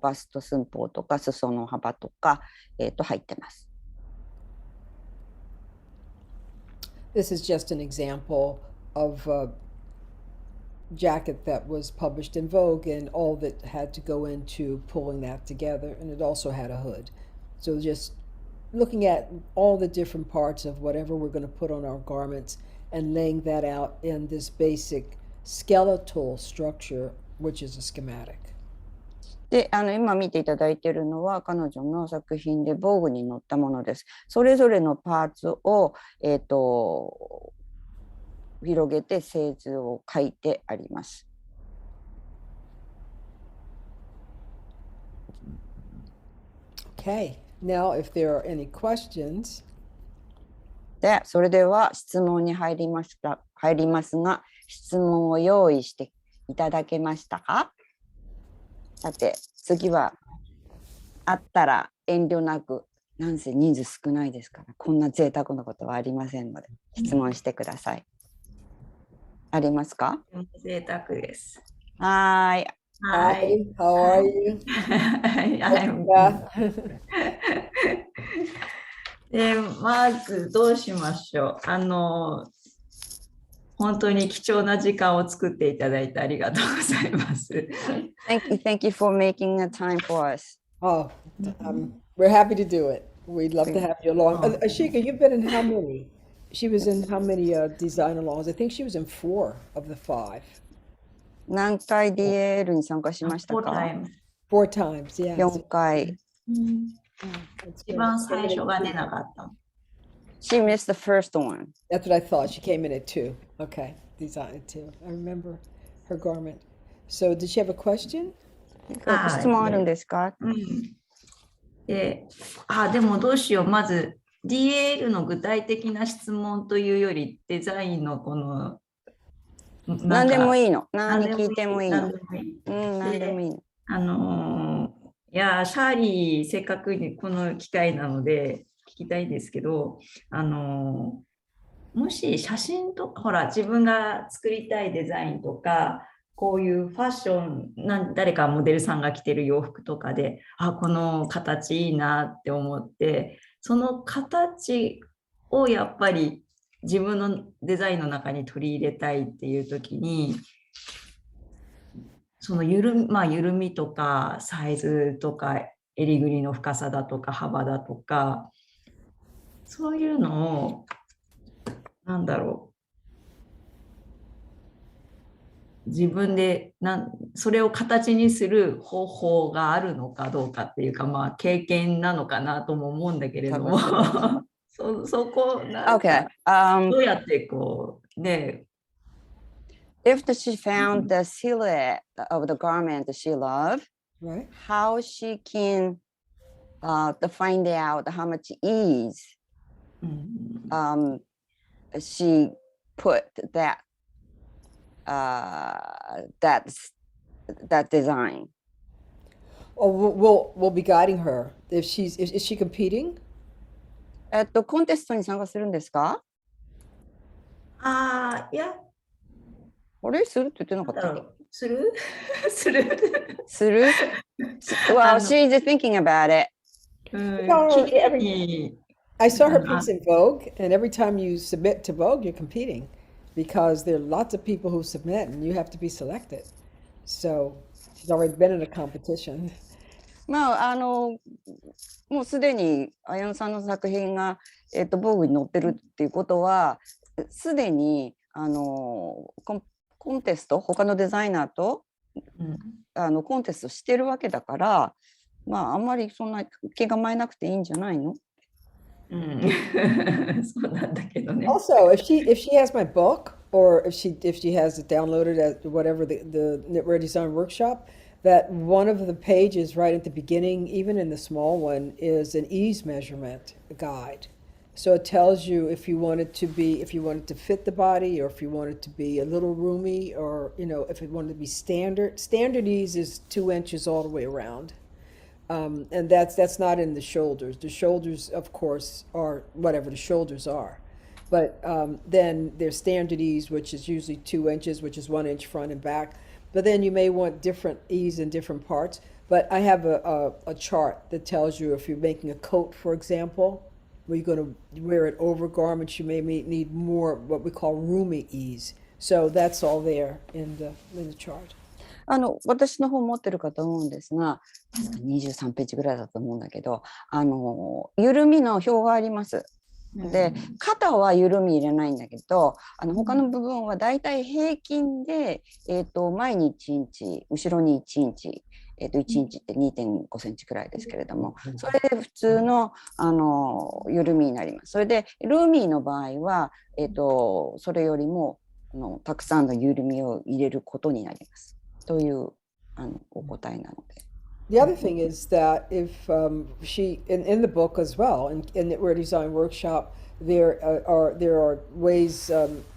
バスト寸法とか裾の幅とか、入ってます。
This is just an example of a jacket that was published in Vogue, and all that had to go into pulling that together, and it also had a hood. So just looking at all the different parts of whatever we're going to put on our garments and laying that out in this basic skeletal structure, which is a schematic.
で、今見ていただいているのは彼女の作品で防具に載ったものです。それぞれのパーツを、広げて製図を書いてあります。
Okay, now if there are any questions.
で、それでは質問に入りますが、質問を用意していただけましたか？さて、次はあったら遠慮なく、なんせ人数少ないですから、こんな贅沢なことはありませんので、質問してください。ありますか？
贅沢です。
はい。
Hi, how are you?
で、まずどうしましょう。本当に貴重な時間を作っていただいてありがとうございます。
Thank you for making the time for us.
Oh, we're happy to do it. We'd love to have you along. Ashika, you've been in how many? She was in how many design alongs? I think she was in 4 of the 5.
何回 DAL に参加しましたか？
4 times, yeah.
4回。
一番最初が出なかった。
She missed the first one.
That's what I thought. She came in at 2. Okay, design at 2. I remember her garment. So, did she have a question?
質問あるんですか？
でもどうしよう。まず DAL の具体的な質問というよりデザインのこの
何でもいいの。何聞いてもいいの。
何でもいいの。いやシャーリーせっかくにこの機会なので聞きたいんですけど、もし写真とかほら自分が作りたいデザインとかこういうファッション誰かモデルさんが着てる洋服とかでこの形いいなって思ってその形をやっぱり自分のデザインの中に取り入れたいっていう時にその緩みとかサイズとか襟ぐりの深さだとか幅だとか、そういうのをなんだろう、自分でそれを形にする方法があるのかどうかっていうか、まあ経験なのかなとも思うんだけれどもそこなん
Okay.
かどうやってこうね。
If she found the silhouette of the garment she loved,
Right.
how she can to find out how much ease
うん
she put uh, that that design.
Oh, we'll be guiding her. If is she competing?
コンテストに参加するんですか？
いや、
あれするって言ってなかったっけ？
するする
する？Well, she's thinking about it.
綺麗に
I saw her piece in Vogue, and every time you submit to Vogue, you're competing because there are lots of people who submit, and you have to be selected. So she's already been in a competition.
まあもうすでに綾野さんの作品が防具に載ってるっていうことは、すでにコンテスト、他のデザイナーと、コンテストしてるわけだから、まああんまりそんな気構えなくていいんじゃないの？
そうなんだけどね。
Also, if she has my book, or if she has it downloaded at whatever the Knitwear Design Workshop, that one of the pages right at the beginning, even in the small one, is an ease measurement guide. So it tells you if you want it to fit the body, or if you want it to be a little roomy, or if it wanted to be standard. Standard ease is 2 inches all the way around. And that's not in the shoulders. The shoulders, of course, are whatever the shoulders are. But then there's standard ease, which is usually 2 inches, which is 1 inch front and back. But then you may want different ease in different parts. But I have a chart that tells you if you're making a coat, for example, where you're going to wear it over garments, you may need more what we call roomy ease. So that's all there in the chart.
私の方持ってるかと思うんですが、確か23ページぐらいだと思うんだけど、緩みの表があります。で、肩は緩み入れないんだけど、他の部分はだいたい平均で、前に1インチ、後ろに1インチ、1インチって2.5センチくらいですけれども、それで普通の、緩みになります。それでルーミーの場合は、それよりもたくさんの緩みを入れることになります。というお答えなので。
The other thing is that if she in the book as well, in Knitwear Design Workshop, there are ways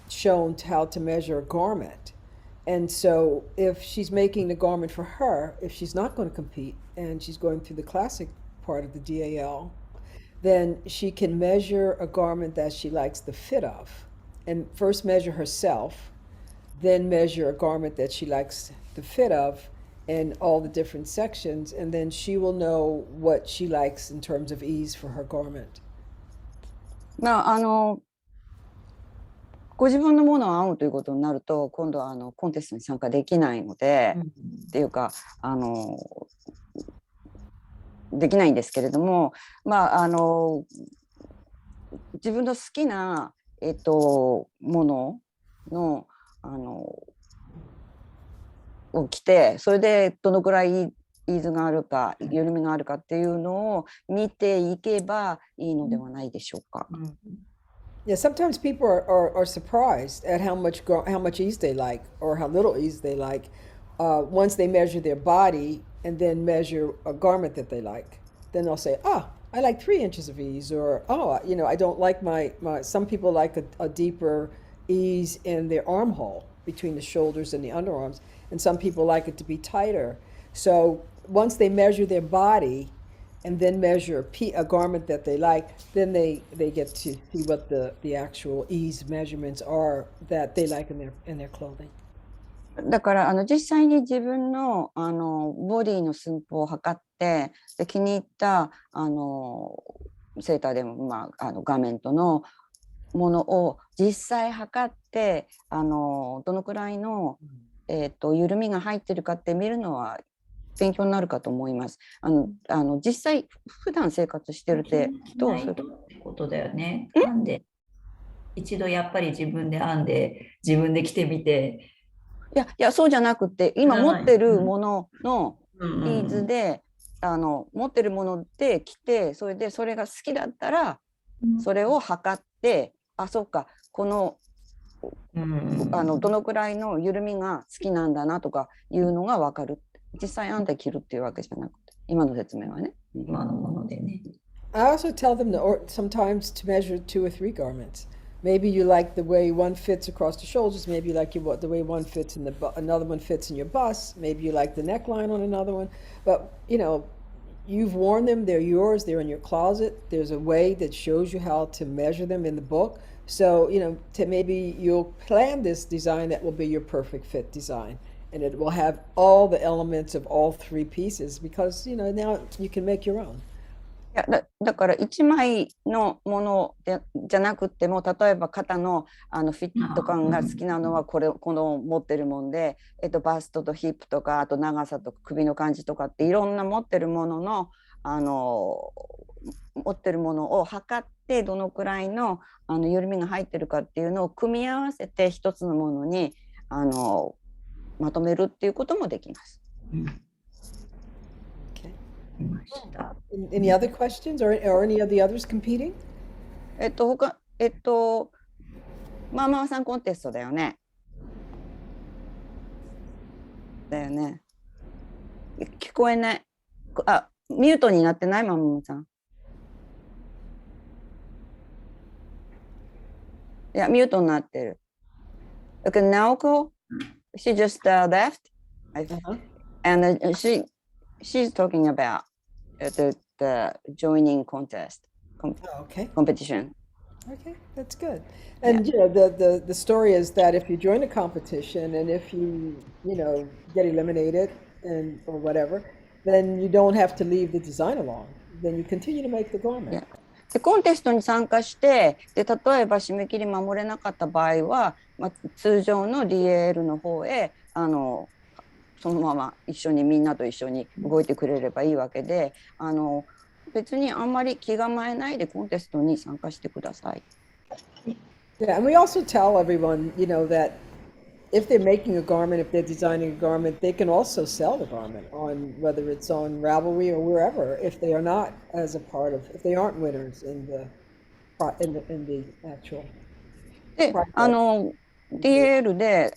shown to how to measure a garment, and so if she's making the garment for her, if she's not going to compete and she's going through the classic part of the DAL, then she can measure a garment that she likes the fit of, and first measure herself, then measure a garment that she likes the fit of in all the different sections, and then she will know what she likes in terms of ease for her garment.
ご自分のものを合うということになると、今度はコンテストに参加できないので、っていうかできないんですけれども、自分の好きなもののを着て、それでどのくらいイーズがあるか、緩みがあるかっていうのを見ていけばいいのではないでしょうか。
Yeah, sometimes people are surprised at how much ease they like, or how little ease they like, once they measure their body and then measure a garment that they like. Then they'll say, I like 3 inches of ease, or I don't like my some people like a deeper ease in their armhole between the shoulders and the underarms, and some people like it to be tighter. So once they measure their body and then measure a garment that they like, then they get to see what the actual ease measurements are that they like in their clothing.
だから実際に自分のボディの寸法を測って、で気に入ったセーターでも、ガーメントのものを実際測ってどのくらいの緩みが入ってるかって見るのは勉強になるかと思います。実際普段生活してるってどうする
ってことだよね。編んで一度やっぱり自分で編んで自分で着てみて。
いやそうじゃなくて今持ってるもののビーズで、持ってるもので着てそれが好きだったらそれを測ってそうかこのどのくらいの緩みが好きなんだなとかいうのが分かる。実際編んで着るっていうわけじゃなくて今の説明はね。
今のものでね。
I also tell them sometimes to measure 2 or 3 garments. Maybe you like the way one fits across the shoulders. Maybe you like the way one fits in another one fits in your bust. Maybe you like the neckline on another one. But you've worn them. They're yours. They're in your closet. There's a way that shows you how to measure them in the book. So maybe you'll plan this design that will be your perfect fit design. And it will have all the elements of all 3 pieces because now you can make your own.
だから1枚のものじゃなくても例えば肩のフィット感が好きなのはこの持ってるもんで、バストとヒップとかあと長さと首の感じとかっていろんな持ってるものの持ってるものを測ってどのくらいの緩みが入ってるかっていうのを組み合わせて一つのものにまとめるっていうこともできます。
Any other questions or any of the others competing?
ママさんコンテストだよね。聞こえない。ミュートになってないママさん。いや、ミュートになってる。Okay, Naoko, she just left. And she's talking about the joining contest competition.
Okay, that's good. And the story is that if you join a competition and if you get eliminated or whatever, then you don't have to leave the design along. Then you continue to make the garment.
Yeah. でコンテストに参加して例えば締め切り守れなかった場合は、通常の DAL の方へそのままみんなと一緒に動いてくれればいいわけで別にあんまり気構えないでコンテストに参加してください。
Yeah, and we also tell everyone, that if they're making a garment, if they're designing a garment, they can also sell the garment on whether it's on Ravelry or wherever. If they are not if they aren't winners in the actual.
で、DAL で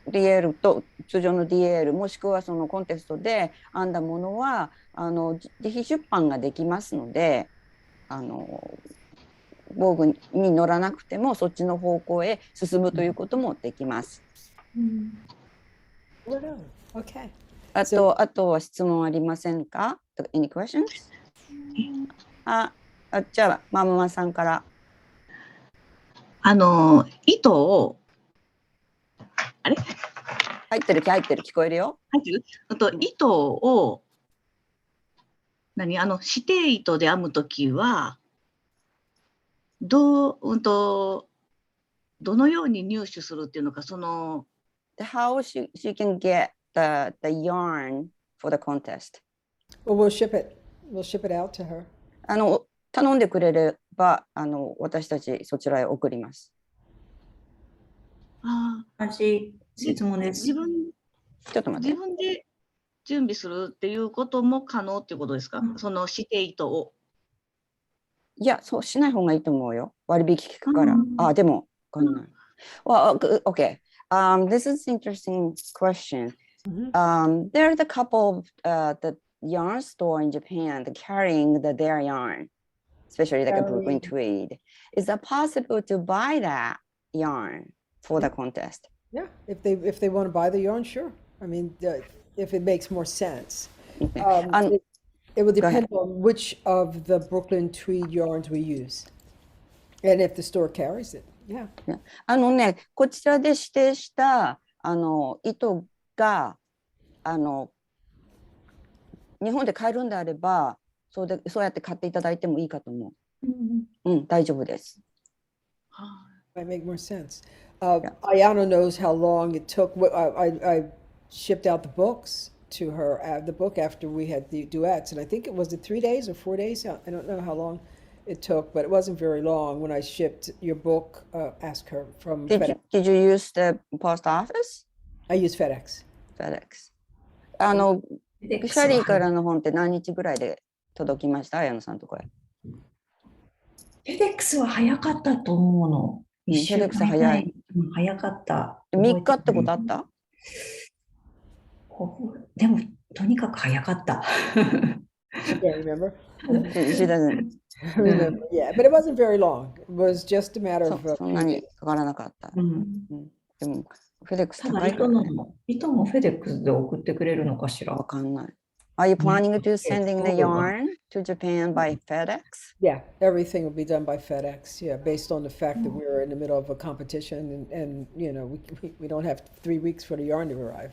DAL と通常の DAL もしくはそのコンテストで編んだものは自費出版ができますので防具に乗らなくてもそっちの方向へ進むということもできます。
Okay.
あとは質問ありませんか？ Any questions? じゃあママさんから。
糸を
入ってる聞こえるよ。
入ってる？糸を指定糸で編むときはどのように入手するっていうのかHow
she can get the yarn for the contest?
Well, we'll ship it out to her.
頼んでくれれば私たちそちらへ送ります。
質問です。
ちょっと待って。
自分で準備するっていうことも可能っていうことですか？その指定糸を。
いや、そうしない方がいいと思うよ。割引聞くから。でも、わかんない。Well, okay. This is an interesting question. There's a couple of the yarn store in Japan that carrying their yarn, especially like a Brooklyn tweed. Is it possible to buy that yarn for the contest?
Yeah, if they want to buy the yarn, sure. I mean, if it makes more sense. It will depend on which of the Brooklyn tweed yarns we use, and if the store carries it. Yeah.
こちらで指定した糸が日本で買えるんであればそうやって買っていただいてもいいかと思う。大丈夫です。
Might make more sense.
Yeah.
Ayano knows how long it took. I shipped out the books to her, the book after we had the duets, and I think it was 3 days or 4 days. I don't know how long it took, but it wasn't very long when I shipped your book. Ask her from FedEx.
Did you use the post office?
I use FedEx.
FedEx。シ
FedEx
ャリー
は
からの本って何日ぐらいで届きました綾野さんとこへ。
FedEx は早かったと思うの。
うん
一週間
FedEx 早い。
うん早かった。
3日ってことあった
でも、とにかく早かった。
She can't remember.
She doesn't.
Remember, yeah, but it wasn't very long. It was just a matter
そ
of
そんなにかからなかった。
うん
うんでも、FedEx
ただ、
高いからね。
糸も FedEx で送ってくれるのかしら。
わかんない。Are you planning to sending the yarn to Japan by FedEx?
Yeah, everything will be done by FedEx. Yeah, based on the fact that we're in the middle of a competition and you know, we don't have 3 weeks for the yarn to arrive.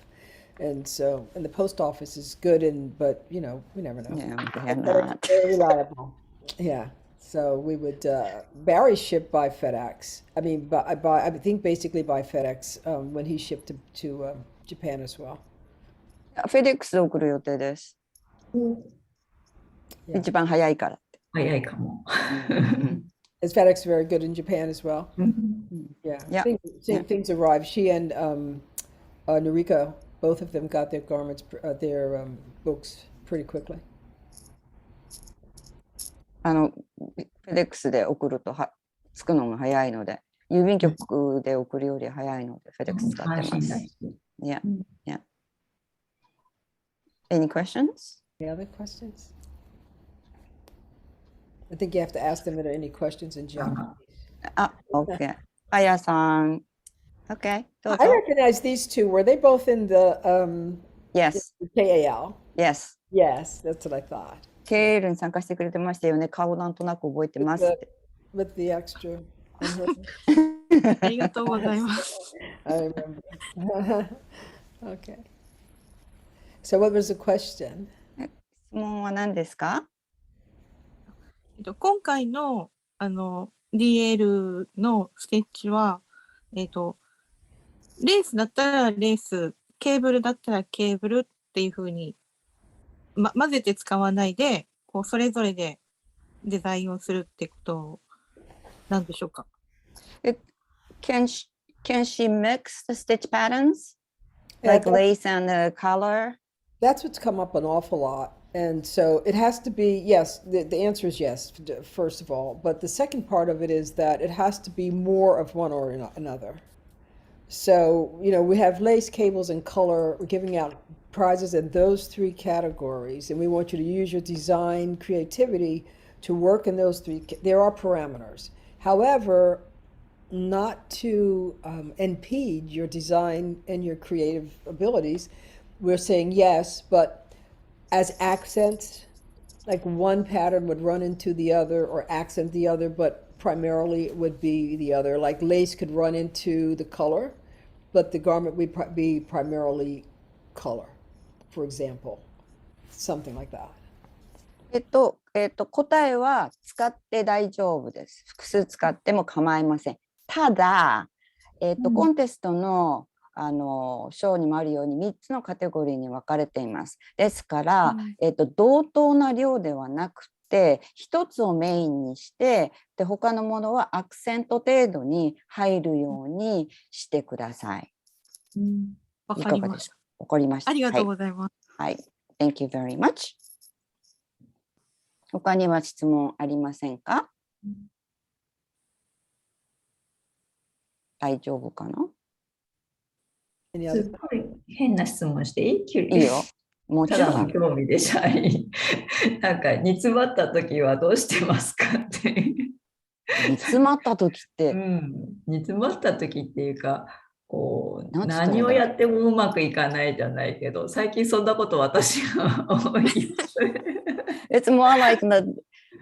And so, and the post office is good, but you know, we never know.
Yeah, they have
Very,
not.
very reliable. Yeah. So we would, Barry shipped by FedEx. I mean, I think basically by FedEx when he shipped to Japan as well.
FedEx で送る予定です。
Yeah.
一番早いからって。
早いかも。
うん
Is FedEx very good in Japan as well?
うん
Yeah.
Yeah. Yeah.
Things arrived. She and Noriko, both of them got their garments, their books pretty quickly.
FedEx で送ると着くのが早いので、郵便局で送るより早いので、FedEx 使って
安心
ます。
だし。
Yeah,
うん
yeah. Any questions?
Any other questions? I think you have to ask them if there are any questions in Japanese.
あ、OK。あやさん。OK、どう
I
ぞ。
recognize these two. Were they both in the
Yes,
KAL?
yes.
Yes, that's what I thought.
ケールに参加してくれてましたよね。顔なんとなく覚えてますって。
With the extra.
ありがとうございます。
I remember. Okay. So what was the question?
質問は何ですか？
今回のDL のスケッチは、レースだったらレース、ケーブルだったらケーブルっていうふうに、混ぜて使わないで、こうそれぞれでデザインをするってことなんでしょうか。
Can she mix the stitch patterns? Like lace and the color?
That's what's come up an awful lot. And so it has to be, yes, the answer is yes, first of all. But the second part of it is that it has to be more of one or another. So, you know, we have lace, cables, and color. We're giving out prizes in those 3 categories. And we want you to use your design creativity to work in those 3. There are parameters. However, not to impede your design and your creative abilities, we're saying yes, but as accents, like one pattern would run into the other or accent the other, but primarily it would be the other. Like lace could run into the color, but the garment would be primarily color, for example, something like that.
答えは使って大丈夫です。複数使っても構いません。ただ、コンテストの章にもあるように3つのカテゴリーに分かれています。ですから、同等な量ではなくて1つをメインにしてで他のものはアクセント程度に入るようにしてください。
わかりました。
わかりました。
ありがとうございます。
はい。Thank you very much. 他には質問ありませんか？大丈夫かな？
すごい変な質問していい？
いいよ。もちろん。
ただの興味でシャイ。なんか煮詰まった時はどうしてますかって。
煮詰まった時って、
煮詰まった時っていうか、こう何
なんつったらいいんだろう
をやってもうまくいかないじゃないけど、最近そんなこと私が多い。
It's more like the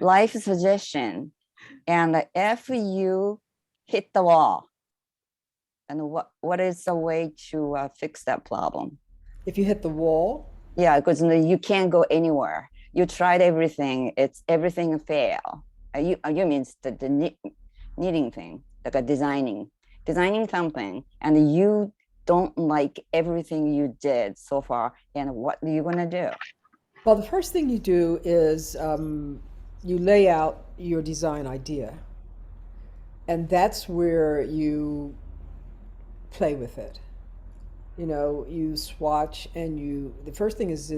life suggestion. And if you hit the wall, and what is the way to fix that problem?
If you hit the wall?
Yeah, because you can't go anywhere. You tried everything. It's everything fail. You mean the knitting thing, like a designing something, and you don't like everything you did so far, and what are you gonna do?
Well, the first thing you do is you lay out your design idea, and that's where you play with it. You know, you swatch, and the first thing is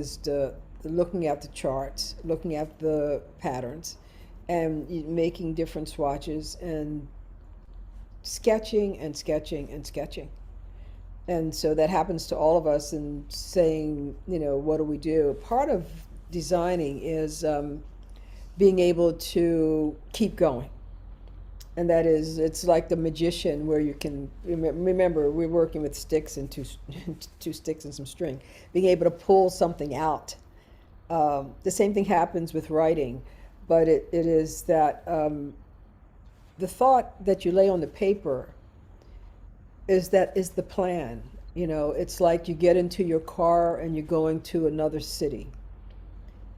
looking at the charts, looking at the patterns, and making different swatches and sketching and sketching and sketching. And so that happens to all of us, and saying, you know, what do we do? Part of designing is being able to keep going. And that is, it's like the magician, where you can remember we're working with sticks and two sticks and some string, being able to pull something out. The same thing happens with writing, but it is that the thought that you lay on the paper is the plan. You know, it's like you get into your car and you're going to another city.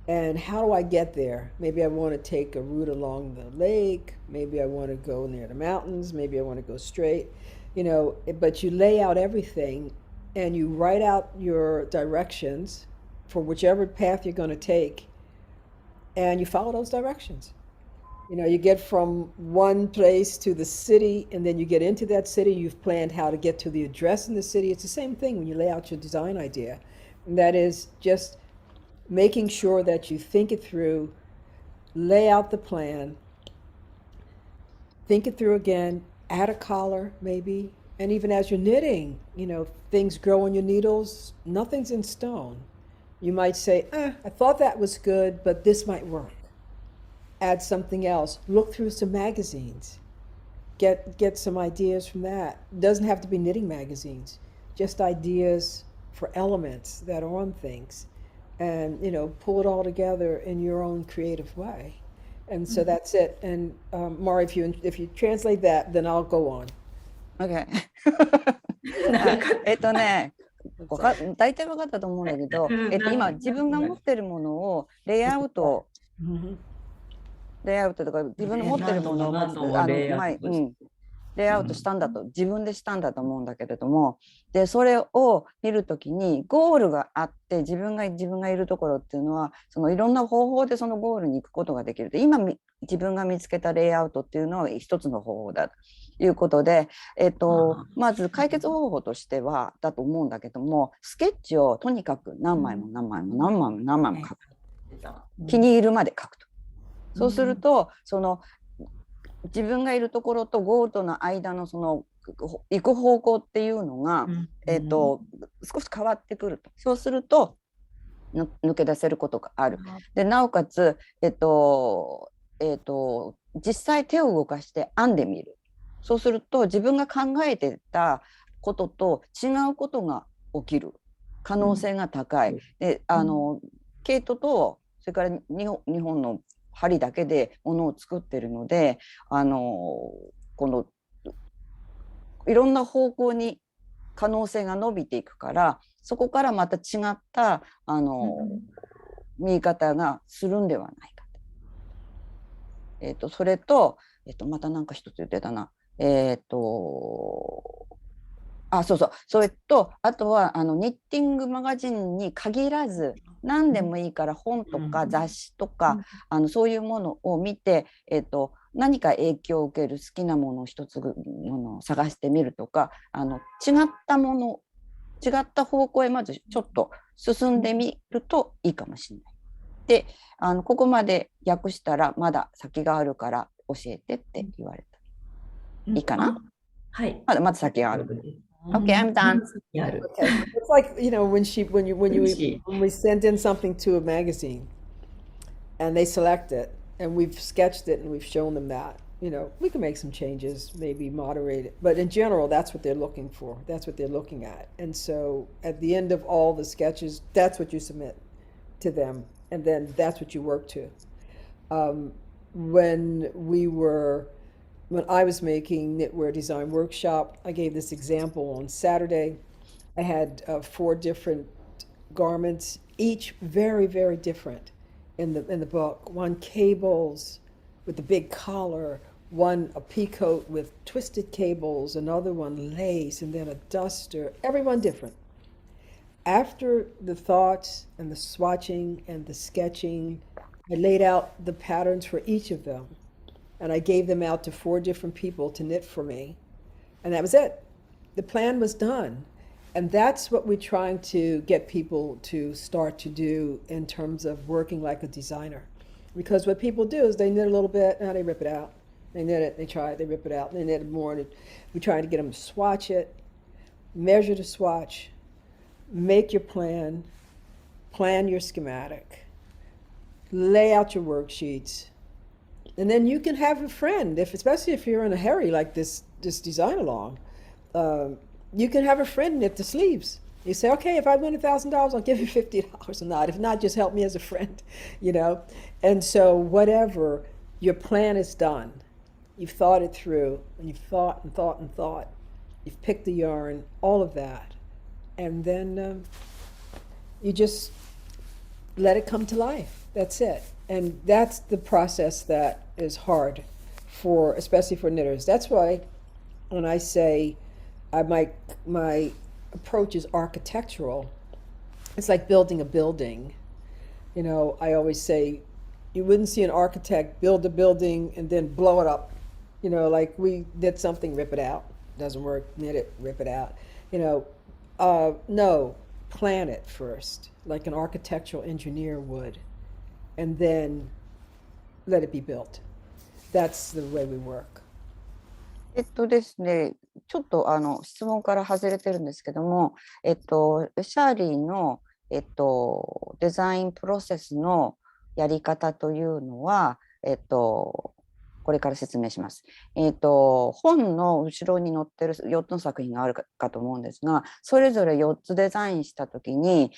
And how do I get there? Maybe I want to take a route along the lake. Maybe I want to go near the mountains. Maybe I want to go straight. You know, but you lay out everything, and you write out your directions for whichever path you're going to take, and you follow those directions. You know, you get from one place to the city, and then you get into that city. You've planned how to get to the address in the city. It's the same thing when you lay out your design idea. And that is just making sure that you think it through, lay out the plan, think it through again, add a collar maybe. And even as you're knitting, you know, things grow on your needles. Nothing's in stone. You might say, I thought that was good, but this might work. Add something else. Look through some magazines. Get some ideas from that. It doesn't have to be knitting magazines. Just ideas for elements that are on things. And, you know, pull it all together in your own creative way. And so that's it. And Mari, if you translate that, then I'll go on.
Okay. 大体分かったと思うんだけど、今自分が持ってるものをレイアウトとか、自分の持ってるものをまずレイアウトしたんだと、自分でしたんだと思うんだけれども、でそれを見るときにゴールがあって、自分がいるところっていうのは、そのいろんな方法でそのゴールに行くことができる。で、今自分が見つけたレイアウトっていうのは一つの方法だということで、まず解決方法としてはだと思うんだけども、スケッチをとにかく何枚も書く。気に入るまで書くと。そうすると、その自分がいるところとゴールとの間のその行く方向っていうのが、少し変わってくると。そうすると抜け出せることがある。でなおかつ、実際手を動かして編んでみる。そうすると自分が考えてたことと違うことが起きる可能性が高い。で毛糸とそれから日本の針だけでものを作ってるので、このいろんな方向に可能性が伸びていくから、そこからまた違った見方がするんではないかと。それと、また何か一つ言ってたな。それと、あとはニッティングマガジンに限らず、何でもいいから本とか雑誌とか、そういうものを見て、何か影響を受ける好きなものを一つものを探してみるとか、違った方向へまずちょっと進んでみるといいかもしれない。で、ここまで訳したらまだ先があるから教えてって言われた。いいかな？
はい。
まだ先がある。Okay, I'm done.
Okay. It's like, you know, when we send in something to a magazine and they select it and we've sketched it and we've shown them that, you know, we can make some changes, maybe moderate it. But in general, that's what they're looking for. That's what they're looking at. And so at the end of all the sketches, that's what you submit to them. And then that's what you work to. When I was making Knitwear Design Workshop, I gave this example on Saturday. I had 4 different garments, each very, very different in the book. One cables with the big collar, one a pea coat with twisted cables, another one lace, and then a duster, everyone different. After the thoughts and the swatching and the sketching, I laid out the patterns for each of them. And I gave them out to 4 different people to knit for me. And that was it. The plan was done. And that's what we're trying to get people to start to do in terms of working like a designer. Because what people do is they knit a little bit, now they rip it out. They knit it, they try it, they rip it out, and they knit it more. And we're trying to get them to swatch it, measure the swatch, make your plan your schematic, lay out your worksheets, and then you can have a friend, especially if you're in a hurry like this design along, you can have a friend knit the sleeves. You say, okay, if I win $1,000, I'll give you $50 or not. If not, just help me as a friend, you know? And so whatever, your plan is done. You've thought it through, and you've thought and thought and thought. You've picked the yarn, all of that. And then you just let it come to life. That's it. And that's the process that is hard for, especially for knitters. That's why when I say my approach is architectural, it's like building a building. You know, I always say you wouldn't see an architect build a building and then blow it up. You know, like we did something, rip it out. Doesn't work, knit it, rip it out. You know, no, plan it first, like an architectural engineer would, and then let it be built. That's the way we work.
ですね、ちょっと質問から外れてるんですけども、シャーリーの、デザインプロセスのやり方というのは、これから説明します。本の後ろに載ってる4つの作品があるかと思うんですが、それぞれ4つデザインしたときに、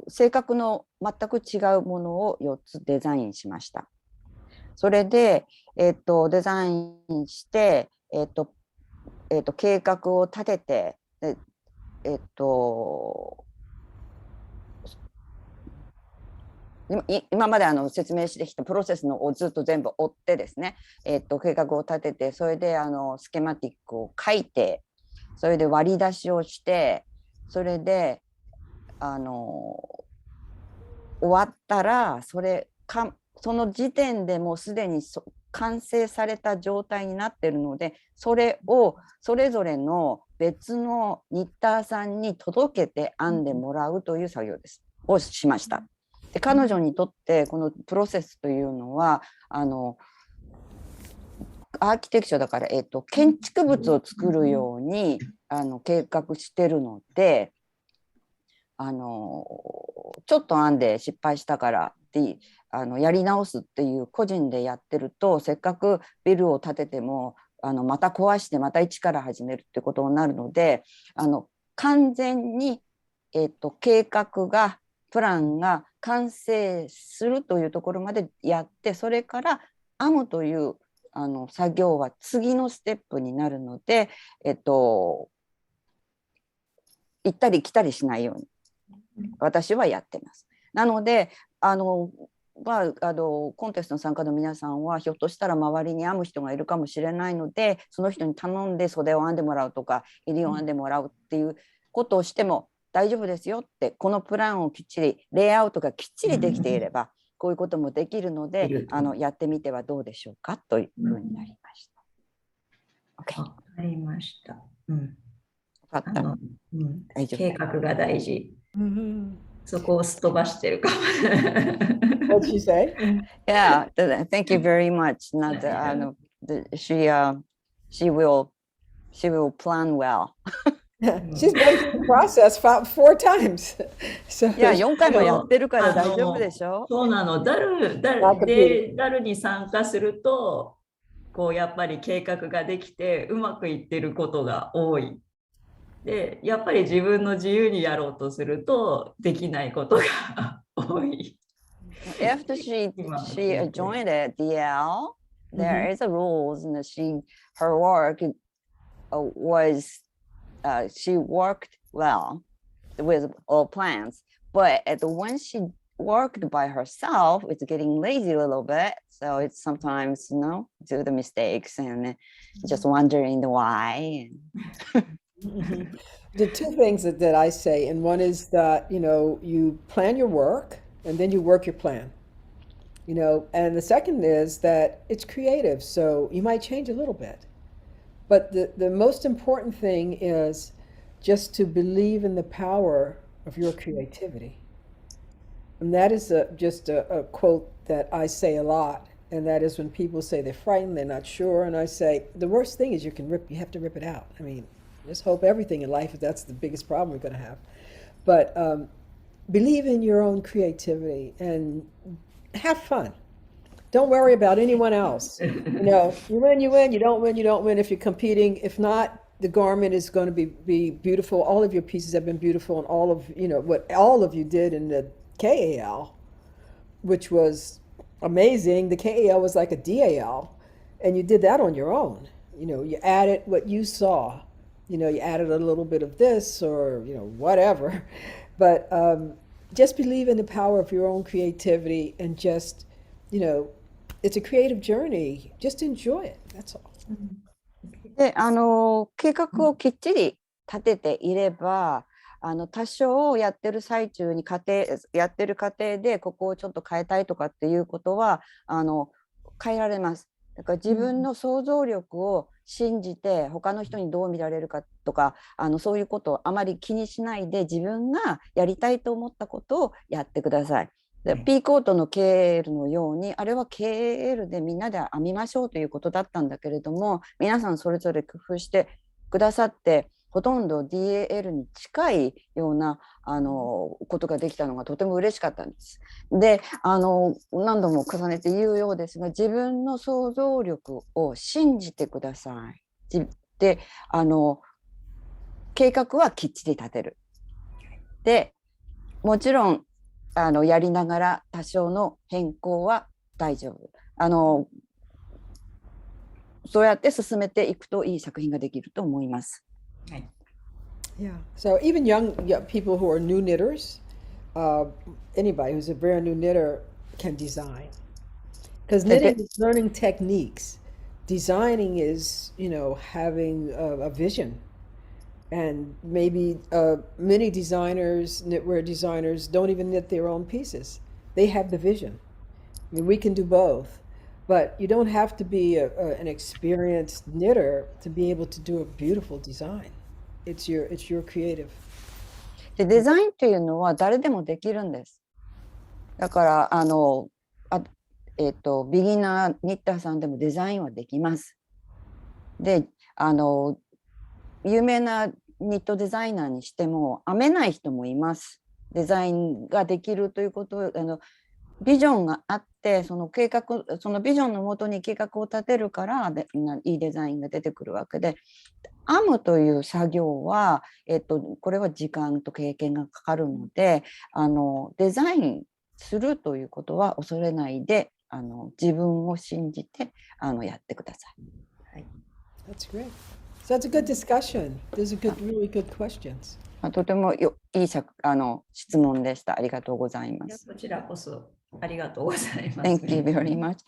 性格の全く違うものを4つデザインしました。それで、デザインして、計画を立てて、今まで説明してきたプロセスのをずっと全部追ってですね、計画を立てて、それでスケマティックを書いて、それで割り出しをして、それで終わったらその時点でもうすでに完成された状態になっているので、それをそれぞれの別のニッターさんに届けて編んでもらうという作業をしました。で、彼女にとってこのプロセスというのはアーキテクチャだから、建築物を作るように計画してるので、ちょっと編んで失敗したからってやり直すっていう個人でやってると、せっかくビルを建ててもまた壊してまた一から始めるってことになるので、完全に、計画がプランが完成するというところまでやって、それから編むという作業は次のステップになるので、行ったり来たりしないように私はやってます。なのでコンテストの参加の皆さんはひょっとしたら周りに編む人がいるかもしれないので、その人に頼んで袖を編んでもらうとか襟を編んでもらうっていうことをしても大丈夫ですよって、このプランをきっちりレイアウトがきっちりできていればこういうこともできるので、やってみてはどうでしょうかというふうになりました。
わかりました。うん。
分かった。
大丈夫。計画が大事。そこをすっ飛ばしてるかも。
What'd she say?
Yeah, thank you very much. Not she will plan well.
She's been through the process 4 times. So,
いや、4回もやってるから大丈夫でしょ。
そうなの。ダルに参加すると、こうやっぱり計画ができてうまくいってることが多い。で、やっぱり自分の自由にやろうとするとできないことが多い。
After she joined at DAL, there is a rules, and her work was she worked well with all plans, but when she worked by herself, it's getting lazy a little bit. So it's sometimes, do the mistakes and just wondering the why.
The two things that I say, and one is that, you plan your work and then you work your plan. And the second is that it's creative, so you might change a little bit. But the most important thing is just to believe in the power of your creativity. And that is just a quote that I say a lot. And that is when people say they're frightened, they're not sure. And I say, the worst thing is you have to rip it out. I mean, just hope everything in life, if that's the biggest problem we're going to have. But believe in your own creativity and have fun. Don't worry about anyone else. You win, you win, you don't win, you don't win if you're competing. If not, the garment is going to be beautiful. All of your pieces have been beautiful, and all of, what all of you did in the KAL, which was amazing. The KAL was like a DAL, and you did that on your own. You added what you saw. You added a little bit of this or, whatever. But just believe in the power of your own creativity and just, it's a creative journey. Just enjoy it. That's all.
で、計画をきっちり立てていれば、多少やってる最中にやってる過程でここをちょっと変えたいとかっていうことは変えられます。だから自分の想像力を信じて他の人にどう見られるかとかそういうことをあまり気にしないで自分がやりたいと思ったことをやってください。でピーコートの KL のようにあれは KL でみんなで編みましょうということだったんだけれども皆さんそれぞれ工夫してくださってほとんど DAL に近いようなことができたのがとても嬉しかったんです。で何度も重ねて言うようですが自分の想像力を信じてください。で計画はきっちり立てる。でもちろんやりながら多少の変更は大丈夫。そうやって進めていくといい作品ができると思います。
Yeah. So even young people who are new knitters, anybody who's a very new knitter can design. Because knitting is learning techniques. Designing is, having a vision. And maybe many designers, knitwear designers, don't even knit their own pieces. They have the vision. I mean, we can do both. But you don't have to be an experienced knitter to be able to do a beautiful design. It's your creative.
でデザインっていうのは誰でもできるんです。だからビギナーニッターさんでもデザインはできます。で有名なニットデザイナーにしても編めない人もいます。デザインができるということビジョンがあってそのビジョンのもとに計画を立てるからいいデザインが出てくるわけで編むという作業は、これは時間と経験がかかるのでデザインするということは恐れないで自分を信じてやってください。はい、
That's great. So that's a good discussion. Those are really good questions.
とてもいい質問でした。ありがとうございます。
こちらこそありがとうございます。
Thank you very much.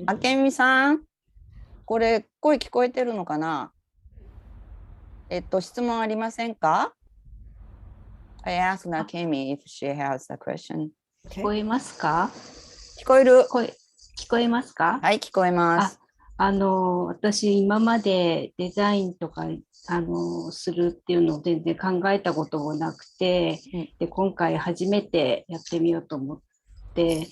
あけみさん、これ声聞こえてるのかな？質問ありませんか？ I asked Akemi if she has a question.
聞こえますか？
聞こえる。
聞こえますか？
はい、聞こえます。
私今までデザインとかするっていうのを全然考えたこともなくて、で今回初めてやってみようと思って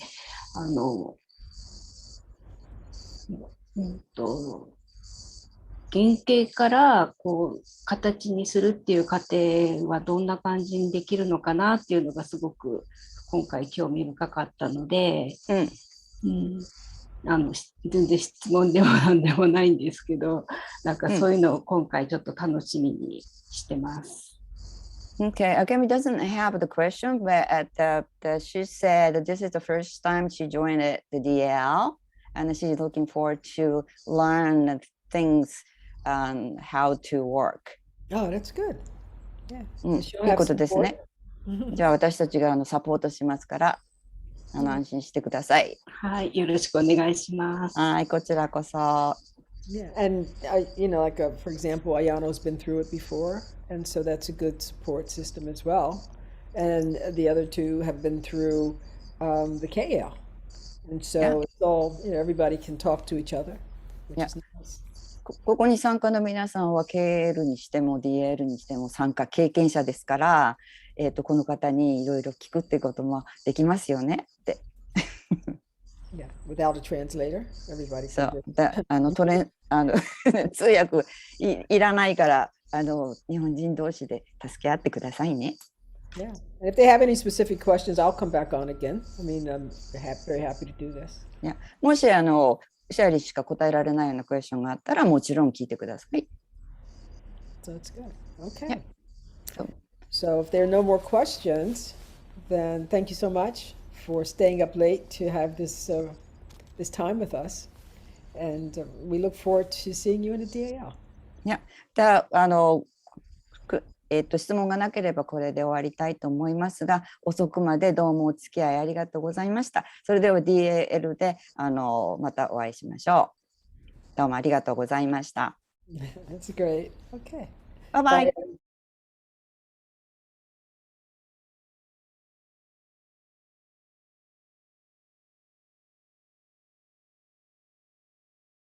原型からこう形にするっていう過程はどんな感じにできるのかなっていうのがすごく今回興味深かったので、全然質問でもなんでもないんですけど、なんかそういうのを今回ちょっと楽しみにしてます。
Okay, Akemi doesn't have the question, but she said this is the first time she joined the DAL, and she's looking forward to learn things, how to work.
Oh, that's good. Yeah.
いいことですね。じゃあ私たちがサポートしますから、安心してください。
はい、よろしくお願いします。
はい、こちらこそ。
Yeah, and like for example, Ayano's been through it before, and so that's a good support system as well. And the other two have been through the KL, and so it's all everybody can talk to each other, which is nice.
ここに参加の皆さんは KL にしても DAL にしても参加経験者ですから、この方にいろいろ聞くってこともできますよねって。
Yeah, without a translator, everybody
そ
can
うだ通訳いらないから日本人同士で助け合ってくださいね。
Yeah, and if they have any specific questions, I'll come back on again. I mean, I'm very happy to do this.
いやもしシェアリーしか答えられないようなクエスチョンがあったらもちろん聞いてください。
So that's good. Okay.
Yeah.
So if there are no more questions, then thank you so much for staying up late to have this this time with us, and we look forward to seeing you in the DAL.
いや質問がなければこれで終わりたいと思いますが、遅くまでどうもお付き合いありがとうございました。それでは DAL でまたお会いしましょう。どうもありがとうございました。
That's great. Okay.
バイバイ。